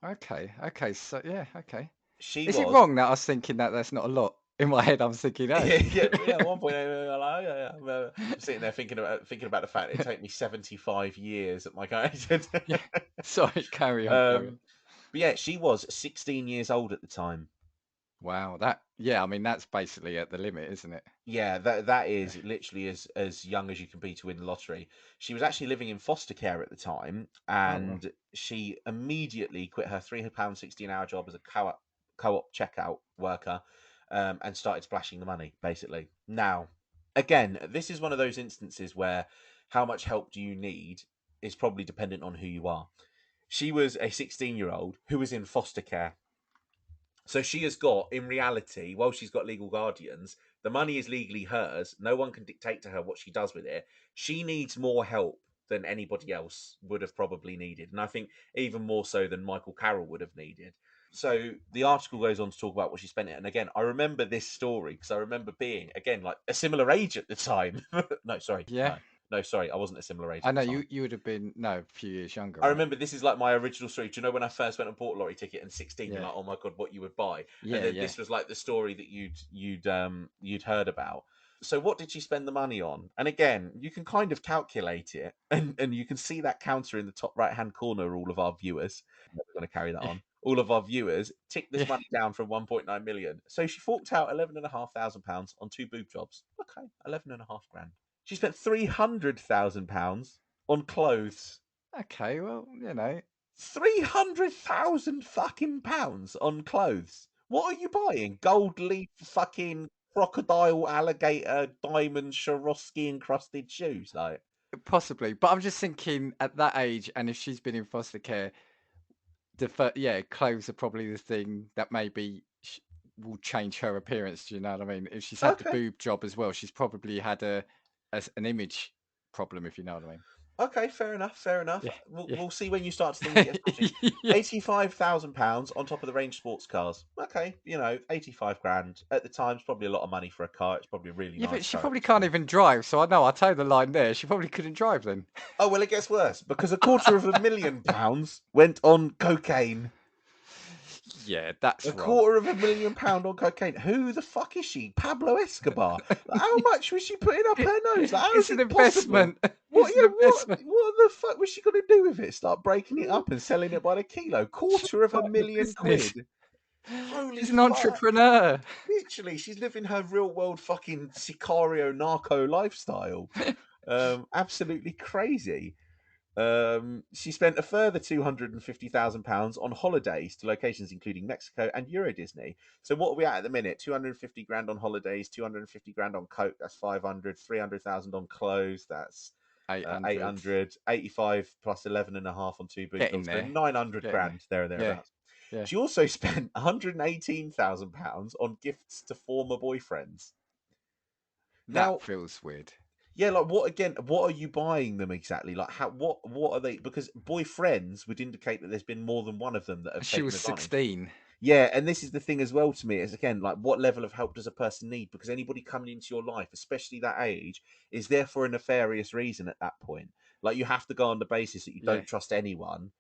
Okay. So yeah, okay. Is it wrong that I was thinking that that's not a lot? In my head, I'm thinking, oh. yeah, 1.8. I'm sitting there thinking about the fact it took me 75 years at my age. Yeah. Sorry, carry on. But yeah, she was 16 years old at the time. Wow, I mean that's basically at the limit, isn't it? Yeah, that is literally as young as you can be to win the lottery. She was actually living in foster care at the time, and she immediately quit her £3.60 an hour job as a co-op checkout worker, and started splashing the money, basically. Now, again, this is one of those instances where how much help do you need is probably dependent on who you are. She was a 16-year-old who was in foster care. So she has got, in reality, while she's got legal guardians, the money is legally hers. No one can dictate to her what she does with it. She needs more help than anybody else would have probably needed. And I think even more so than Michael Carroll would have needed. So the article goes on to talk about what she spent it. And again, I remember this story because I remember being, again, like a similar age at the time. No, sorry. Yeah. No, sorry, I wasn't a similar age. I know you would have been a few years younger. I remember this is like my original story. Do you know when I first went and bought a lottery ticket and 16? You're like, oh my god, what you would buy? Yeah, and then this was like the story that you'd heard about. So what did she spend the money on? And again, you can kind of calculate it, and you can see that counter in the top right hand corner. All of our viewers, I'm never going to carry that on. all of our viewers, tick this money down from 1.9 million. So she forked out £11,500 on 2 boob jobs. Okay, 11.5 grand. She spent £300,000 on clothes. Okay, well, you know. 300,000 fucking pounds on clothes. What are you buying? Gold leaf fucking crocodile, alligator, diamond, Swarovski encrusted shoes, like. Possibly, but I'm just thinking at that age, and if she's been in foster care, clothes are probably the thing that maybe will change her appearance. Do you know what I mean? If she's had the Okay. boob job as well, she's probably had an image problem, if you know what I mean. Okay, fair enough. Fair enough. Yeah, We'll see when you start to think it gets touchy. yeah. £85,000 on top of the range sports cars. Okay, 85 grand at the time is probably a lot of money for a car. It's probably a really Yeah, nice but she car. probably can't even drive. So I know I told the line there. She probably couldn't drive then. Oh well, it gets worse because £250,000 went on cocaine. Yeah, that's A wrong. £250,000 on cocaine. Who the fuck is she? Pablo Escobar. Like, how much was she putting up her nose? Like, how It's is an it possible? investment. What? It's an Yeah. What? investment. What the fuck was she going to do with it? Start breaking it up and selling it by the kilo? Starting a business. £250,000. Holy She's an fuck! entrepreneur. Literally, she's living her real world fucking Sicario narco lifestyle. Absolutely crazy. She spent a further £250,000 on holidays to locations including Mexico and Euro Disney. So what are we at the minute? 250 grand on holidays, 250 grand on coke. That's 500, 300,000 on clothes. That's 800. 800, 85 plus 11 and a half on 2 boob Getting jobs. So there. 900 Getting grand there and Yeah. thereabouts. Yeah. She also spent £118,000 on gifts to former boyfriends. That Now, feels weird. yeah, like what are you buying them exactly? Like what are they? Because boyfriends would indicate that there's been more than one of them that have She taken was advantage. 16. Yeah, and this is the thing as well to me is again like what level of help does a person need? Because anybody coming into your life, especially that age, is there for a nefarious reason at that point. Like you have to go on the basis that you Yeah. don't trust anyone,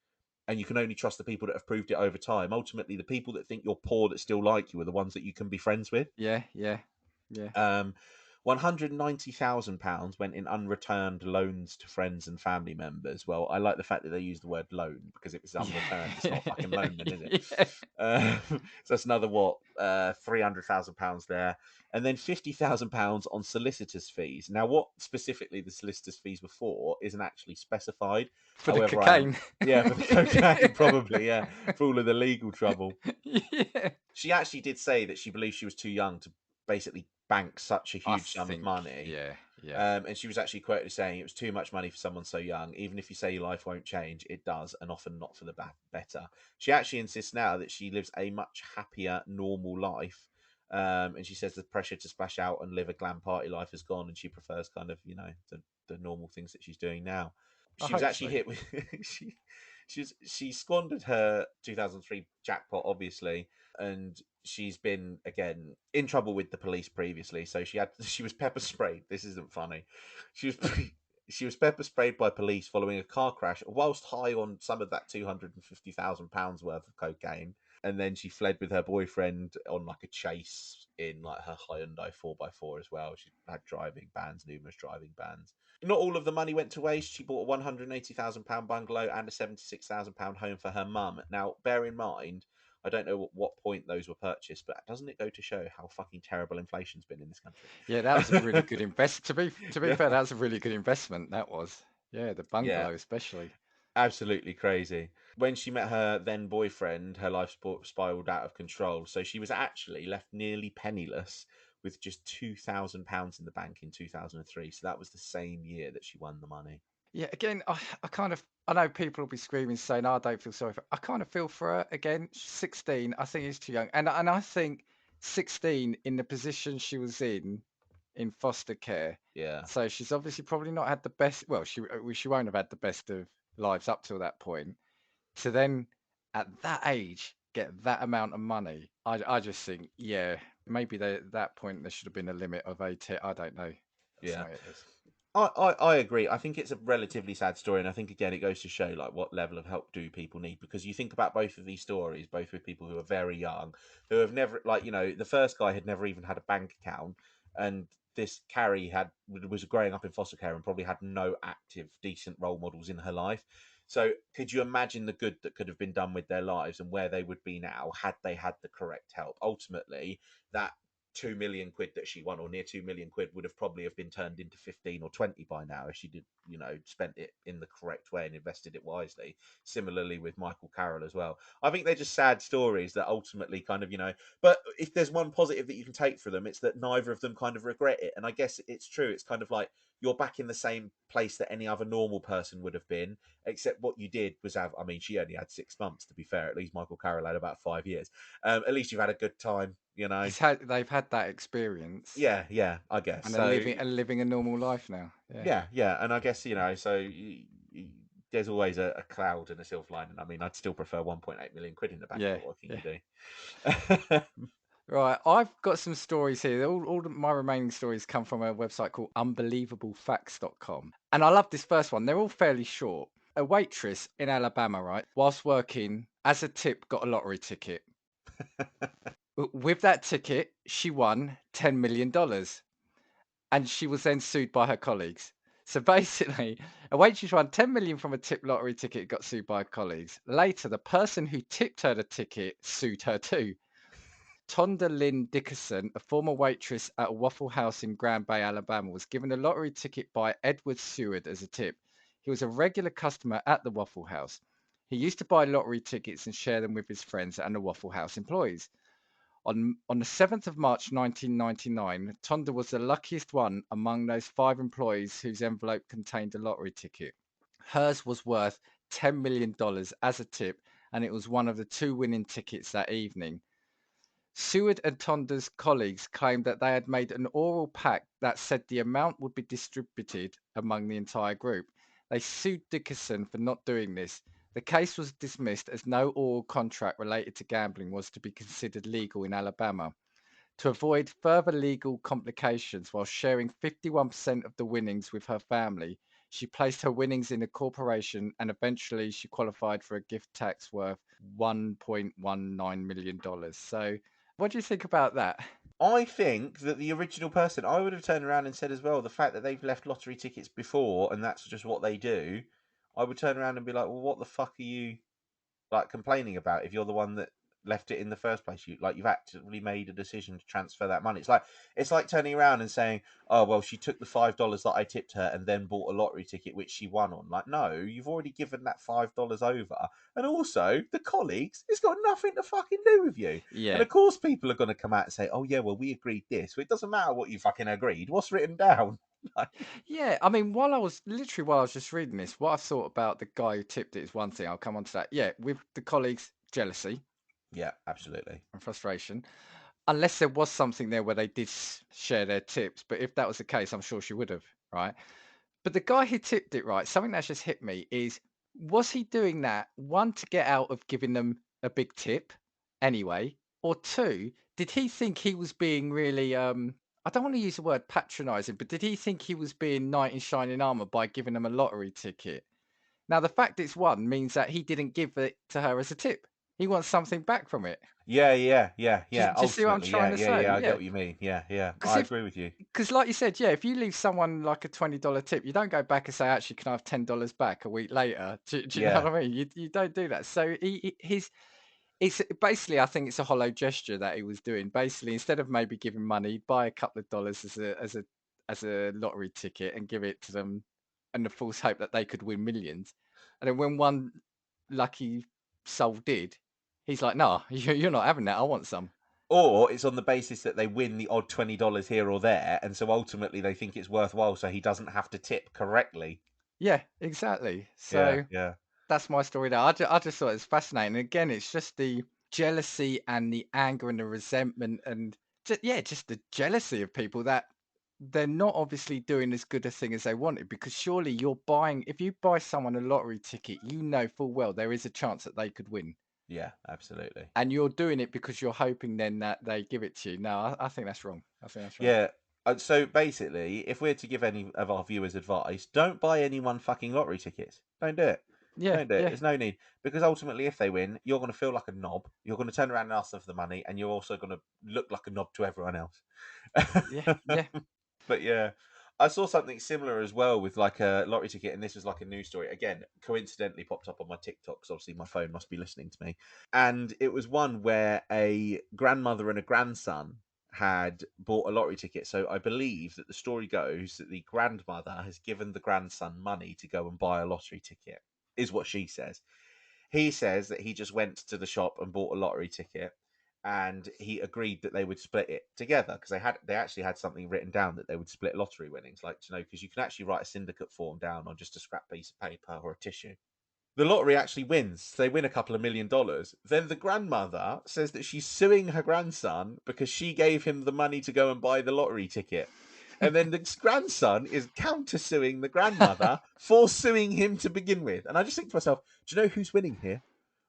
and you can only trust the people that have proved it over time. Ultimately, the people that think you're poor that still like you are the ones that you can be friends with. Yeah. £190,000 went in unreturned loans to friends and family members. Well, I like the fact that they use the word loan because if it's unreturned, it's not a fucking loan, then is it? Yeah. So that's another £300,000 there, and then £50,000 on solicitors' fees. Now, what specifically the solicitors' fees were for isn't actually specified. For the However, cocaine. for the cocaine, probably, yeah, for all of the legal trouble. Yeah. She actually did say that she believes she was too young to basically bank such a huge sum of money. Yeah. And she was actually quoted as saying it was too much money for someone so young. Even if you say your life won't change, it does, and often not for the better. She actually insists now that she lives a much happier, normal life. And she says the pressure to splash out and live a glam party life has gone, and she prefers kind of the normal things that she's doing now. I She was hope actually so. hit with she squandered her 2003 jackpot, obviously, and she's been again in trouble with the police previously. So she was pepper sprayed. This isn't funny. She was she was pepper sprayed by police following a car crash whilst high on some of that £250,000 worth of cocaine. And then she fled with her boyfriend on like a chase in like her Hyundai 4x4 as well. She had numerous driving bans. Not all of the money went to waste. She bought a £180,000 bungalow and a £76,000 home for her mum. Now, bear in mind, I don't know what point those were purchased, but doesn't it go to show how fucking terrible inflation's been in this country? Yeah, that was a really good investment. To be fair, that's a really good investment. That was. Yeah, the bungalow especially. Absolutely crazy. When she met her then boyfriend, her life spiraled out of control. So she was actually left nearly penniless with just £2,000 in the bank in 2003. So that was the same year that she won the money. Yeah, again, I know people will be screaming saying, "Oh, I don't feel sorry for her." I kind of feel for her. Again, she's 16, I think it's too young. And I think 16 in the position she was in foster care. Yeah. So she's obviously probably not had the best, well, she won't have had the best of lives up till that point. So then at that age, get that amount of money, I just think, yeah, maybe at that point there should have been a limit of 18. I don't know. That's Yeah. how it is. I agree. I think it's a relatively sad story, and I think again it goes to show like what level of help do people need, because you think about both of these stories, both with people who are very young, who have never the first guy had never even had a bank account, and this Carrie was growing up in foster care and probably had no active decent role models in her life. So could you imagine the good that could have been done with their lives and where they would be now had they had the correct help? Ultimately, that 2 million quid that she won, or near 2 million quid, would have probably have been turned into 15 or 20 by now if she did, spent it in the correct way and invested it wisely. Similarly with Michael Carroll as well. I think they're just sad stories that ultimately kind of, but if there's one positive that you can take for them, it's that neither of them kind of regret it. And I guess it's true. It's kind of like you're back in the same place that any other normal person would have been, except what you did was have, I mean, she only had 6 months, to be fair. At least Michael Carroll had about 5 years. At least you've had a good time, They've had that experience Yeah, I guess. and So, are living a normal life now. yeah. And I guess, so there's always a cloud and a silver lining. I mean, I'd still prefer 1.8 million quid in the bank, Yeah, but what can yeah. you do? Right, I've got some stories here. All my remaining stories come from a website called unbelievablefacts.com. And I love this first one. They're all fairly short. A waitress in Alabama, right, whilst working as a tip, got a lottery ticket. With that ticket, she won $10 million. And she was then sued by her colleagues. So basically, a waitress won 10 million from a tip lottery ticket, got sued by her colleagues. Later, the person who tipped her the ticket sued her too. Tonda Lynn Dickerson, a former waitress at a Waffle House in Grand Bay, Alabama, was given a lottery ticket by Edward Seward as a tip. He was a regular customer at the Waffle House. He used to buy lottery tickets and share them with his friends and the Waffle House employees. On the 7th of March 1999, Tonda was the luckiest one among those 5 employees whose envelope contained a lottery ticket. Hers was worth $10 million as a tip, and it was one of the 2 winning tickets that evening. Seward and Tonda's colleagues claimed that they had made an oral pact that said the amount would be distributed among the entire group. They sued Dickerson for not doing this. The case was dismissed as no oral contract related to gambling was to be considered legal in Alabama. To avoid further legal complications while sharing 51% of the winnings with her family, she placed her winnings in a corporation and eventually she qualified for a gift tax worth $1.19 million. So, what do you think about that? I think that the original person, I would have turned around and said as well, the fact that they've left lottery tickets before and that's just what they do, I would turn around and be like, well, what the fuck are you like complaining about if you're the one that left it in the first place? You've actively made a decision to transfer that money. It's like turning around and saying, oh well, she took the $5 that I tipped her and then bought a lottery ticket which she won on. Like, no, you've already given that $5 over. And also the colleagues, it's got nothing to fucking do with you. And Yeah. of course people are going to come out and say, oh yeah, well we agreed this. Well, it doesn't matter what you fucking agreed, what's written down. Yeah, I mean, while I was just reading this, what I thought about the guy who tipped it is one thing. I'll come on to that. Yeah, with the colleagues, jealousy Yeah, absolutely. and frustration. Unless there was something there where they did share their tips. But if that was the case, I'm sure she would have, right? But the guy who tipped it, right, something that's just hit me is, was he doing that, one, to get out of giving them a big tip anyway? Or two, did he think he was being really, I don't want to use the word patronizing, but did he think he was being knight in shining armor by giving them a lottery ticket? Now, the fact it's one means that he didn't give it to her as a tip. He wants something back from it. Yeah. Do you see what I'm Ultimately, trying to say? I get Yeah. what you mean. Yeah. Because I agree with you. like you said, yeah, if you leave someone like a $20 tip, you don't go back and say, actually, can I have $10 back a week later? Do you know Yeah. what I mean? You don't do that. So it's basically, I think it's a hollow gesture that he was doing. Basically, instead of maybe giving money, he'd buy a couple of dollars as a lottery ticket and give it to them, and the false hope that they could win millions. And then when one lucky soul did, he's like, "No, you're not having that. I want some." Or it's on the basis that they win the odd $20 here or there, and so ultimately they think it's worthwhile, so he doesn't have to tip correctly. Yeah, exactly. Yeah, So yeah, that's my story there. I just thought it was fascinating. Again, it's just the jealousy and the anger and the resentment and just the jealousy of people that they're not obviously doing as good a thing as they wanted, because surely you're buying, if you buy someone a lottery ticket, you know full well there is a chance that they could win. yeah, absolutely. And you're doing it because you're hoping then that they give it to you. No, I think that's wrong. I think that's wrong. Yeah. So basically, if we're to give any of our viewers advice, don't buy anyone fucking lottery tickets. Don't do it. Yeah, Don't do it. yeah, There's no need. Because ultimately, if they win, you're going to feel like a knob. You're going to turn around and ask them for the money, and you're also going to look like a knob to everyone else. yeah, yeah. But yeah, I saw something similar as well with like a lottery ticket, and this was like a news story. Again, coincidentally popped up on my TikTok, because obviously my phone must be listening to me. And it was one where a grandmother and a grandson had bought a lottery ticket. So I believe that the story goes that the grandmother has given the grandson money to go and buy a lottery ticket, is what she says. He says that he just went to the shop and bought a lottery ticket, and he agreed that they would split it together, because they actually had something written down that they would split lottery winnings, like, you know, because you can actually write a syndicate form down on just a scrap piece of paper or a tissue. The lottery actually wins. They win a couple of $1 million. Then the grandmother says that she's suing her grandson because she gave him the money to go and buy the lottery ticket. And then the grandson is countersuing the grandmother for suing him to begin with. And I just think to myself, do you know who's winning here?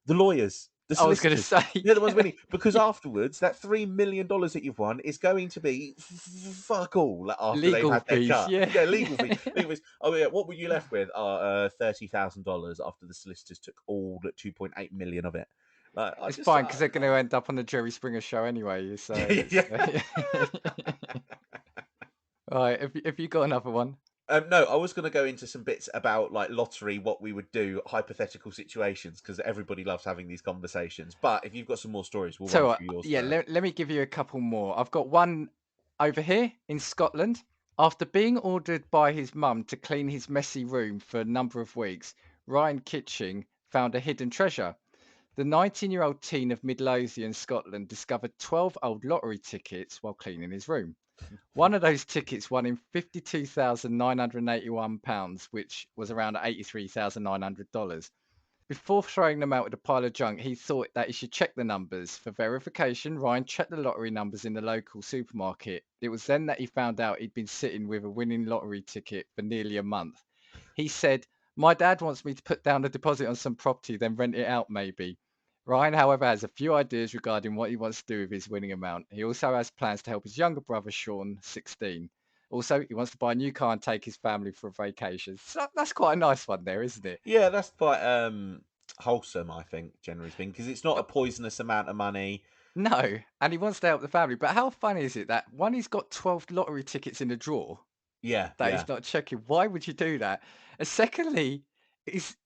The lawyers, the I was going to solicitors. say, They're the ones winning, because yeah, afterwards, that $3 million that you've won is going to be fuck all after they've legal had their fees, cut. yeah. Yeah, legal fees. Legal fees. Oh yeah, what were you left with? $30,000 after the solicitors took all the 2.8 million of it. Like, I It's just, fine because they're going to end up on the Jerry Springer show anyway. So, yeah. right. If you got another one, No, I was going to go into some bits about like lottery, what we would do, hypothetical situations, because everybody loves having these conversations. But if you've got some more stories, we'll run so through yours yeah, first. let me give you a couple more. I've got one over here in Scotland. After being ordered by his mum to clean his messy room for a number of weeks, Ryan Kitching found a hidden treasure. The 19-year-old teen of Midlothian, Scotland, discovered 12 old lottery tickets while cleaning his room. One of those tickets won him £52,981, which was around $83,900. Before throwing them out with a pile of junk, he thought that he should check the numbers. For verification, Ryan checked the lottery numbers in the local supermarket. It was then that he found out he'd been sitting with a winning lottery ticket for nearly a month. He said, "My dad wants me to put down a deposit on some property, then rent it out maybe." Ryan, however, has a few ideas regarding what he wants to do with his winning amount. He also has plans to help his younger brother, Sean, 16. Also, he wants to buy a new car and take his family for a vacation. So that's quite a nice one there, isn't it? Yeah, that's quite wholesome, I think, generally speaking, because it's not a But poisonous amount of money. no, and he wants to help the family. But how funny is it that one, he's got 12 lottery tickets in the drawer Yeah, that yeah. he's not checking? Why would you do that? And secondly,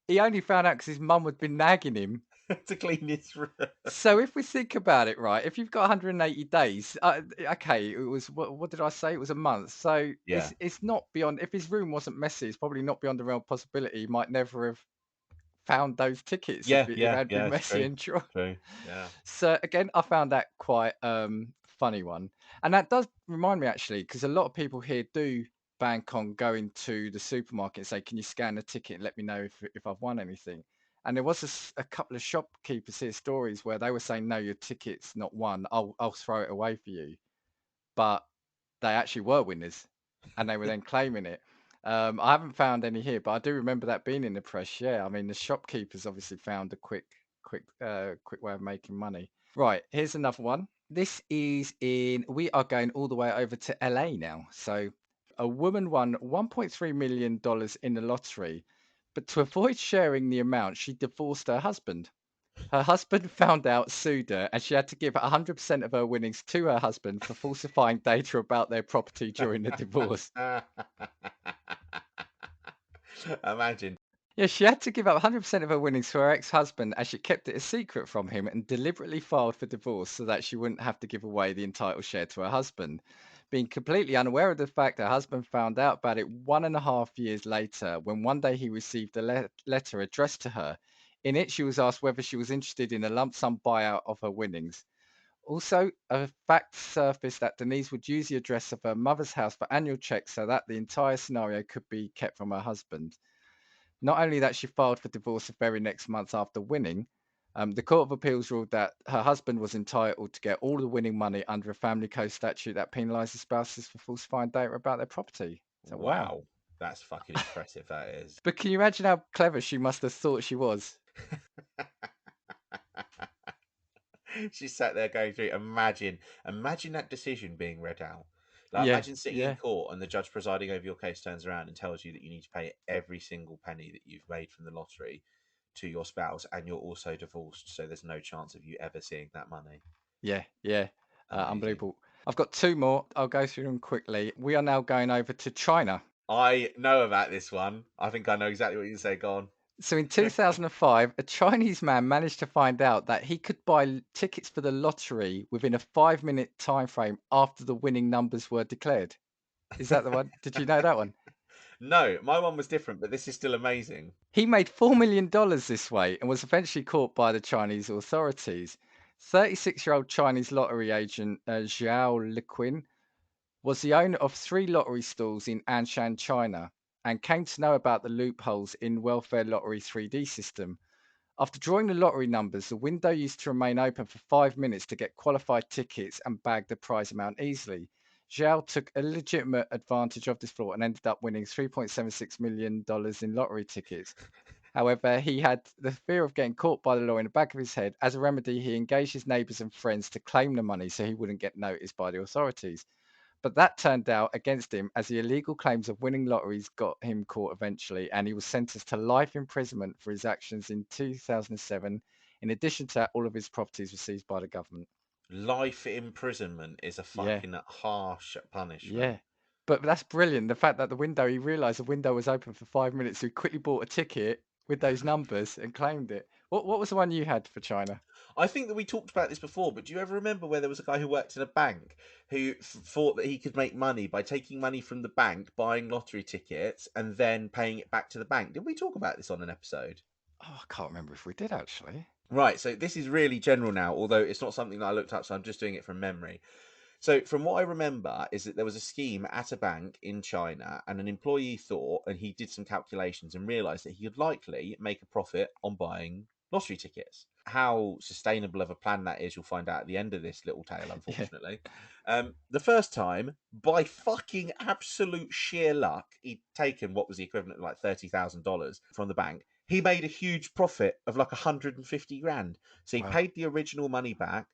he only found out because his mum had been nagging him. To clean his room. So if we think about it, right, if you've got 180 days, okay, it was what did I say? It was a month. So Yeah, it's not beyond. If his room wasn't messy, it's probably not beyond the realm of possibility. He might never have found those tickets if yeah, it yeah, had yeah. been It's messy true. and dry. True. Yeah. So again, I found that quite funny one, and that does remind me actually, because a lot of people here do bank on going to the supermarket and say, "Can you scan the ticket and let me know if I've won anything?" And there was a couple of shopkeepers here stories where they were saying, "No, your ticket's not won. I'll throw it away for you," but they actually were winners, and they were then claiming it. I haven't found any here, but I do remember that being in the press. Yeah, I mean the shopkeepers obviously found a quick way of making money. Right, here's another one. This is in. We are going all the way over to LA now. So, a woman won $1.3 million in the lottery, but to avoid sharing the amount, she divorced her husband. Her husband found out, sued her, and she had to give 100% of her winnings to her husband for falsifying data about their property during the divorce. Imagine. Yeah, she had to give up 100% of her winnings to her ex-husband as she kept it a secret from him and deliberately filed for divorce so that she wouldn't have to give away the entitled share to her husband. Being completely unaware of the fact her husband found out about it 1.5 years later, when one day he received a letter addressed to her. In it, she was asked whether she was interested in a lump sum buyout of her winnings. Also, a fact surfaced that Denise would use the address of her mother's house for annual checks so that the entire scenario could be kept from her husband. Not only that, she filed for divorce the very next month after winning. The Court of Appeals ruled that her husband was entitled to get all the winning money under a family code statute that penalises spouses for falsifying data about their property. So, wow. Wow, that's fucking impressive. That is. But can you imagine how clever she must have thought she was? She sat there going through. Imagine that decision being read out. Like, Yeah, imagine sitting in yeah, court and the judge presiding over your case turns around and tells you that you need to pay every single penny that you've made from the lottery to your spouse, and you're also divorced, so there's no chance of you ever seeing that money. yeah, yeah. Amazing. Unbelievable. I've got two more. I'll go through them quickly. We are now going over to China. I know about this one. I think I know exactly what you say. Go on. So in 2005, a Chinese man managed to find out that he could buy tickets for the lottery within a 5-minute time frame after the winning numbers were declared. Is that the one? Did you know that one? No, my one was different, but this is still amazing. He made $4 million this way and was eventually caught by the Chinese authorities. 36-year-old Chinese lottery agent Zhao Liqin was the owner of 3 lottery stalls in Anshan, China, and came to know about the loopholes in Welfare Lottery 3D system. After drawing the lottery numbers, the window used to remain open for 5 minutes to get qualified tickets and bag the prize amount easily. Zhao took a legitimate advantage of this flaw and ended up winning $3.76 million in lottery tickets. However, he had the fear of getting caught by the law in the back of his head. As a remedy, he engaged his neighbours and friends to claim the money so he wouldn't get noticed by the authorities. But that turned out against him, as the illegal claims of winning lotteries got him caught eventually, and he was sentenced to life imprisonment for his actions in 2007. In addition to that, all of his properties were seized by the government. Life imprisonment is a Yeah, fucking harsh punishment. yeah. But that's brilliant. The fact that he realised the window was open for 5 minutes, so he quickly bought a ticket with those numbers and claimed it. What was the one you had for China? I think that we talked about this before, but do you ever remember where there was a guy who worked in a bank who thought that he could make money by taking money from the bank, buying lottery tickets, and then paying it back to the bank? Did we talk about this on an episode? Oh, I can't remember if we did actually. Right, so this is really general now, although it's not something that I looked up, so I'm just doing it from memory. So, from what I remember, is that there was a scheme at a bank in China, and an employee thought, and he did some calculations and realised that he could likely make a profit on buying lottery tickets. How sustainable of a plan that is, you'll find out at the end of this little tale, Yeah. unfortunately. The first time, by fucking absolute sheer luck, he'd taken what was the equivalent of like $30,000 from the bank. He made a huge profit of like 150 grand. So he Wow. paid the original money back.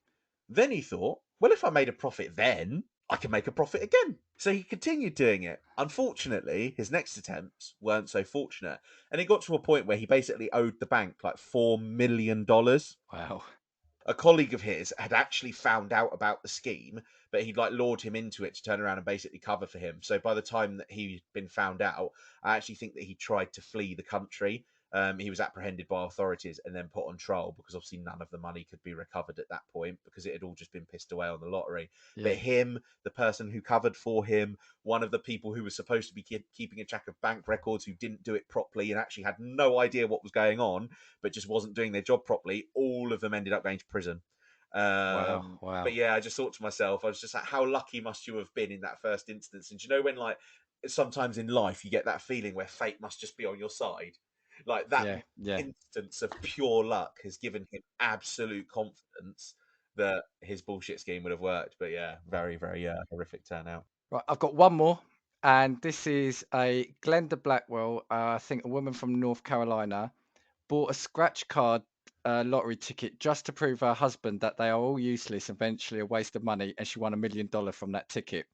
Then he thought, well, if I made a profit then, I can make a profit again. So he continued doing it. Unfortunately, his next attempts weren't so fortunate. And it got to a point where he basically owed the bank like $4 million. Wow. A colleague of his had actually found out about the scheme, but he'd like lured him into it to turn around and basically cover for him. So by the time that he'd been found out, I actually think that he tried to flee the country. He was apprehended by authorities and then put on trial because obviously none of the money could be recovered at that point because it had all just been pissed away on the lottery. Yeah. But him, the person who covered for him, one of the people who was supposed to be keeping a track of bank records who didn't do it properly and actually had no idea what was going on, but just wasn't doing their job properly, all of them ended up going to prison. Wow. But yeah, I just thought to myself, I was just like, how lucky must you have been in that first instance? And you know, when like sometimes in life you get that feeling where fate must just be on your side, like that Yeah. instance of pure luck has given him absolute confidence that his bullshit scheme would have worked. But yeah, very, very horrific turnout. Right, I've got one more, and this is a Glenda Blackwell, I think a woman from North Carolina, bought a scratch card lottery ticket just to prove her husband that they are all useless, eventually a waste of money, and she won $1 million from that ticket.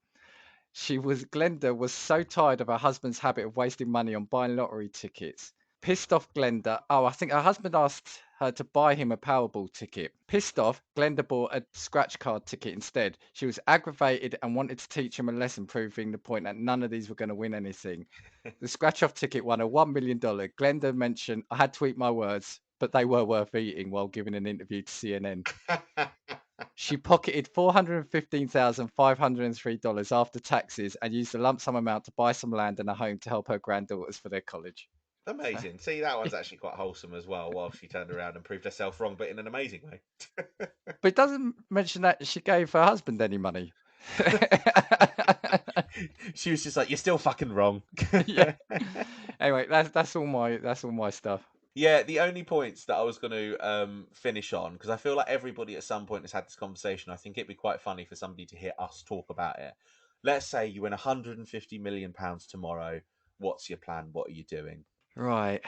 Glenda was so tired of her husband's habit of wasting money on buying lottery tickets. Pissed off Glenda. Oh, I think her husband asked her to buy him a Powerball ticket. Pissed off, Glenda bought a scratch card ticket instead. She was aggravated and wanted to teach him a lesson, proving the point that none of these were going to win anything. The scratch off ticket won a $1 million. Glenda mentioned, I had to eat my words, but they were worth eating, while giving an interview to CNN. She pocketed $415,503 after taxes and used the lump sum amount to buy some land and a home to help her granddaughters for their college. Amazing. See, that one's actually quite wholesome as well, while she turned around and proved herself wrong, but in an amazing way. But it doesn't mention that she gave her husband any money. She was just like, you're still fucking wrong. Yeah. Anyway, that's all my stuff. Yeah, the only points that I was going to finish on, because I feel like everybody at some point has had this conversation. I think it'd be quite funny for somebody to hear us talk about it. Let's say you win £150 million tomorrow. What's your plan? What are you doing? Right.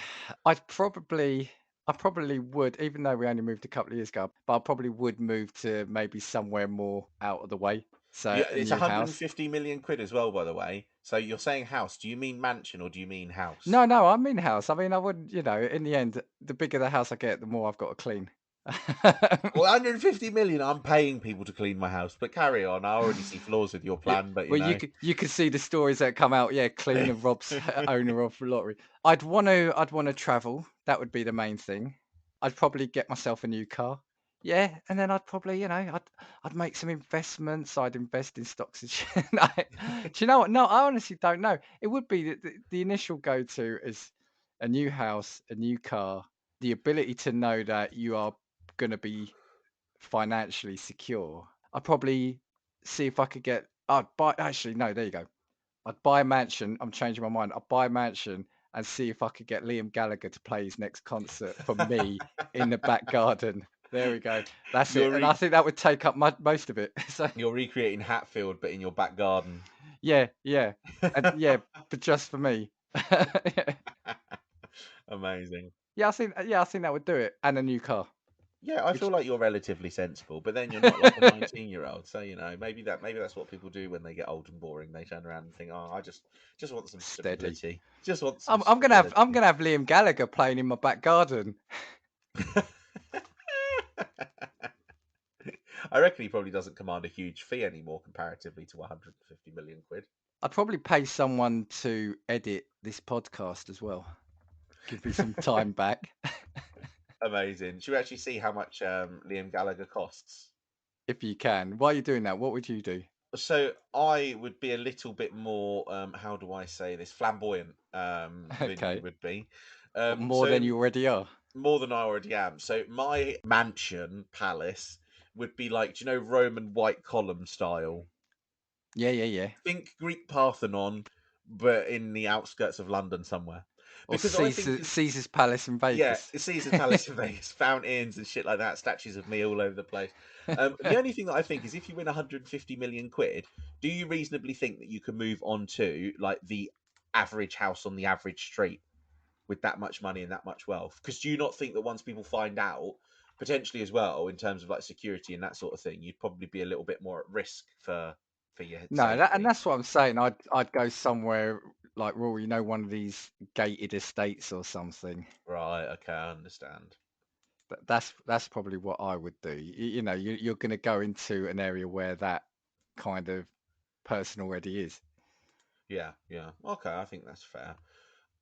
I probably would, even though we only moved a couple of years ago, but I probably would move to maybe somewhere more out of the way. So Yeah, a it's new house. 150 million quid as well, by the way. So you're saying house. Do you mean mansion or do you mean house? No, I mean house. I mean, I wouldn't, in the end, the bigger the house I get, the more I've got to clean. Well, 150 million, I'm paying people to clean my house, but carry on. I already see flaws with your plan, but Well, you could see the stories that come out. Yeah, cleaner robs owner of lottery. I'd want to travel. That would be the main thing. I'd probably get myself a new car. Yeah, and then I'd probably, I'd make some investments. I'd invest in stocks and shit. No, do you know what? No, I honestly don't know. It would be the initial go-to is a new house, a new car, the ability to know that you are going to be financially secure. I'd probably see if I could get. I'd buy. Actually, no. There you go. I'd buy a mansion. I'm changing my mind. I'd buy a mansion and see if I could get Liam Gallagher to play his next concert for me in the back garden. There we go. That's it. You're And I think that would take up most of it. So you're recreating Hatfield, but in your back garden. yeah, and yeah, but just for me. Yeah. Amazing. I think that would do it. And a new car. Yeah, I Which feel like you're relatively sensible, but then you're not like a 19-year-old. So maybe that's what people do when they get old and boring. They turn around and think, "Oh, I just want some steady. stability. Just want some I'm gonna have stability." Liam Gallagher playing in my back garden. I reckon he probably doesn't command a huge fee anymore comparatively to 150 million quid. I'd probably pay someone to edit this podcast as well. Give me some time back. Amazing. Should we actually see how much Liam Gallagher costs? If you can. Why are you doing that? What would you do? So I would be a little bit more, how do I say this, flamboyant than you Okay. would be. More than you already are. More than I already am. So my mansion palace would be like, do you know, Roman white column style? Yeah. Think Greek Parthenon, but in the outskirts of London somewhere. Or Because I think Caesar's Palace in yeah, Vegas. it's Caesar's Palace in Vegas, fountains and shit like that, statues of me all over the place. The only thing that I think is if you win 150 million quid, do you reasonably think that you can move on to like the average house on the average street with that much money and that much wealth? Because do you not think that once people find out, potentially as well, in terms of like security and that sort of thing, you'd probably be a little bit more at risk for your No, and safety? that's what I'm saying. I'd go somewhere like Rory, one of these gated estates or something. Right, okay, I understand. That's probably what I would do. You're going to go into an area where that kind of person already is. Yeah. Okay, I think that's fair.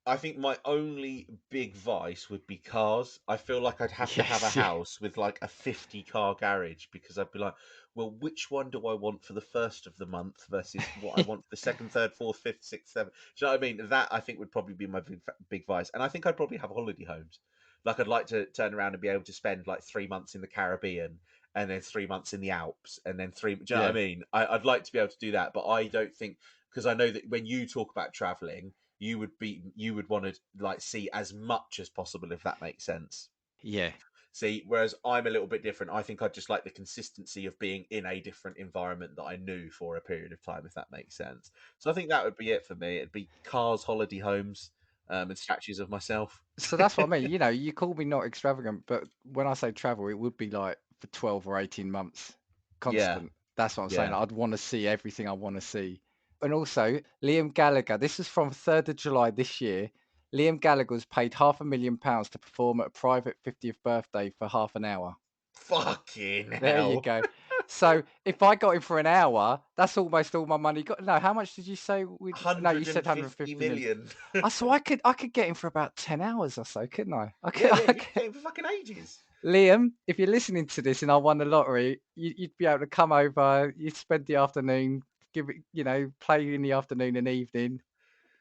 I think my only big vice would be cars. I feel like I'd have to have a Yes, yeah. house with like a 50 car garage because I'd be like, well, which one do I want for the first of the month versus what I want for the second, third, fourth, fifth, sixth, seventh? Do you know what I mean? That I think would probably be my big vice. And I think I'd probably have holiday homes. Like I'd like to turn around and be able to spend like 3 months in the Caribbean and then 3 months in the Alps and then three. Do you know what I mean? I'd like to be able to do that, but I don't think because I know that when you talk about traveling you would want to like see as much as possible if that makes sense. Yeah. See, whereas I'm a little bit different. I think I'd just like the consistency of being in a different environment that I knew for a period of time, if that makes sense. So I think that would be it for me. It'd be cars, holiday homes, and statues of myself. So that's what I mean. You call me not extravagant, but when I say travel, it would be like for 12 or 18 months Yeah, constant. That's what I'm saying. yeah. I'd want to see everything I want to see. And also, Liam Gallagher, this is from 3rd of July this year. Liam Gallagher was paid £500,000 to perform at a private 50th birthday for half an hour. Fucking There you hell. go. So if I got him for an hour, that's almost all my money. No, how much did you say? No, you said 150 150 million. million. So I could get him for about 10 hours or so, couldn't I? Yeah, you could get him for fucking ages. Liam, if you're listening to this and I won the lottery, you'd be able to come over. You'd spend the afternoon, give it, play in the afternoon and evening.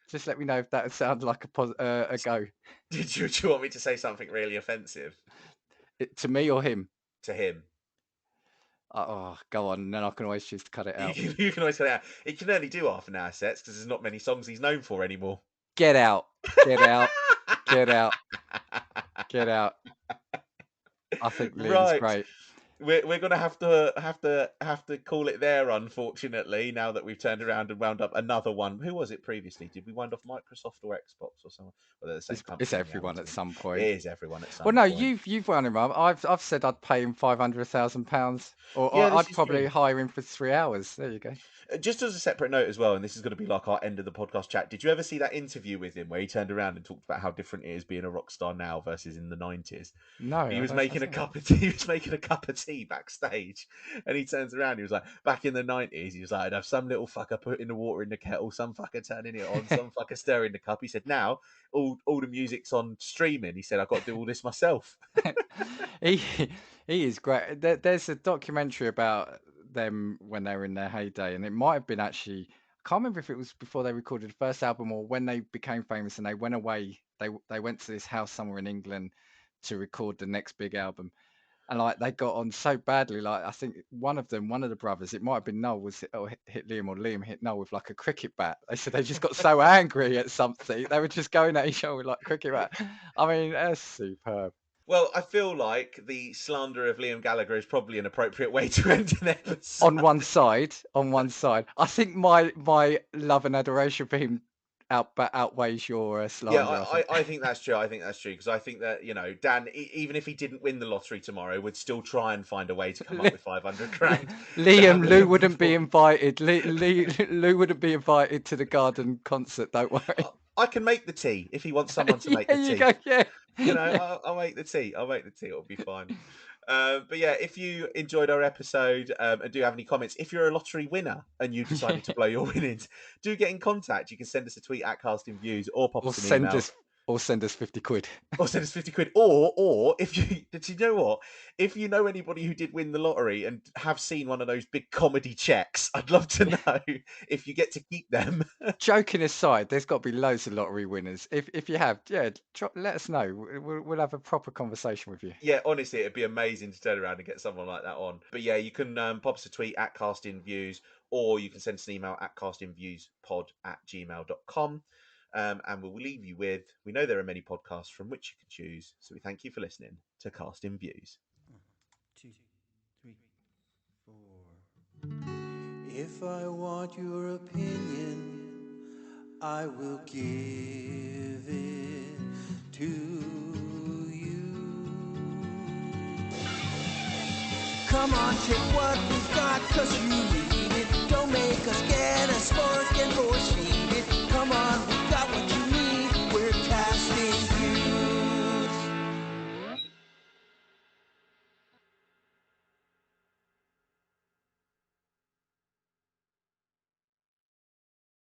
Just let me know if that sounds like a go. Do you want me to say something really offensive To me or him? to him? Oh, go on. Then I can always choose to cut it out. You can always cut it out. He can only do half an hour sets because there's not many songs he's known for anymore. Get out. Get out. Get out. Get out. I think Liam's great. We're gonna have to call it there, unfortunately. Now that we've turned around and wound up another one. Who was it previously? Did we wind off Microsoft or Xbox or someone? Well, they're the same company. It's everyone at some point. It is everyone at some point. Well, no, point. you've wound him up. I've said I'd pay him £500,000, or Yeah, I'd probably hire him for 3 hours. There you go. Just as a separate note as well, and this is going to be like our end of the podcast chat. Did you ever see that interview with him where he turned around and talked about how different it is being a rock star now versus in the 90s? No, He I was don't. making a cup of tea. He was making a cup of tea backstage, and he turns around. He was like, back in the 90s, he was like, I'd have some little fucker putting the water in the kettle, some fucker turning it on, some fucker stirring the cup. He said, now all the music's on streaming. He said, I've got to do all this myself. he he is great. There's a documentary about them when they were in their heyday, and it might have been actually. I can't remember if it was before they recorded the first album or when they became famous and they went away. They went to this house somewhere in England to record the next big album, and like they got on so badly. Like I think one of the brothers, it might have been Noel, was hit Liam, or Liam hit Noel with like a cricket bat. They said they just got so angry at something, they were just going at each other with like cricket bat. I mean, that's superb. Well, I feel like the slander of Liam Gallagher is probably an appropriate way to end an episode. On one side, I think my love and adoration for him outweighs your slander. Yeah, I think that's true. I think that's true because I think that, you know, Dan, even if he didn't win the lottery tomorrow, would still try and find a way to come up with 500 grand. Lou wouldn't be invited. Lou wouldn't be invited to the Garden concert. Don't worry. I can make the tea if he wants someone to make the tea. Go, yeah. You know, I'll make the tea. It'll be fine. But yeah, if you enjoyed our episode and do have any comments, if you're a lottery winner and you decided to blow your winnings, do get in contact. You can send us a tweet at Casting Views or pop us an email. Or send us 50 quid. Or send us 50 quid. Or if you, do you know what? If you know anybody who did win the lottery and have seen one of those big comedy checks, I'd love to know if you get to keep them. Joking aside, there's got to be loads of lottery winners. If you have, yeah, let us know. We'll have a proper conversation with you. Yeah, honestly, it'd be amazing to turn around and get someone like that on. But yeah, you can pop us a tweet at Casting Views, or you can send us an email at castingviewspod@gmail.com. And we'll leave you with, we know there are many podcasts from which you can choose, so we thank you for listening to Casting Views. 1, 2, 3, 4. If I want your opinion, I will give it to you. Come on, check what we've got, 'cause you need it. Don't make us get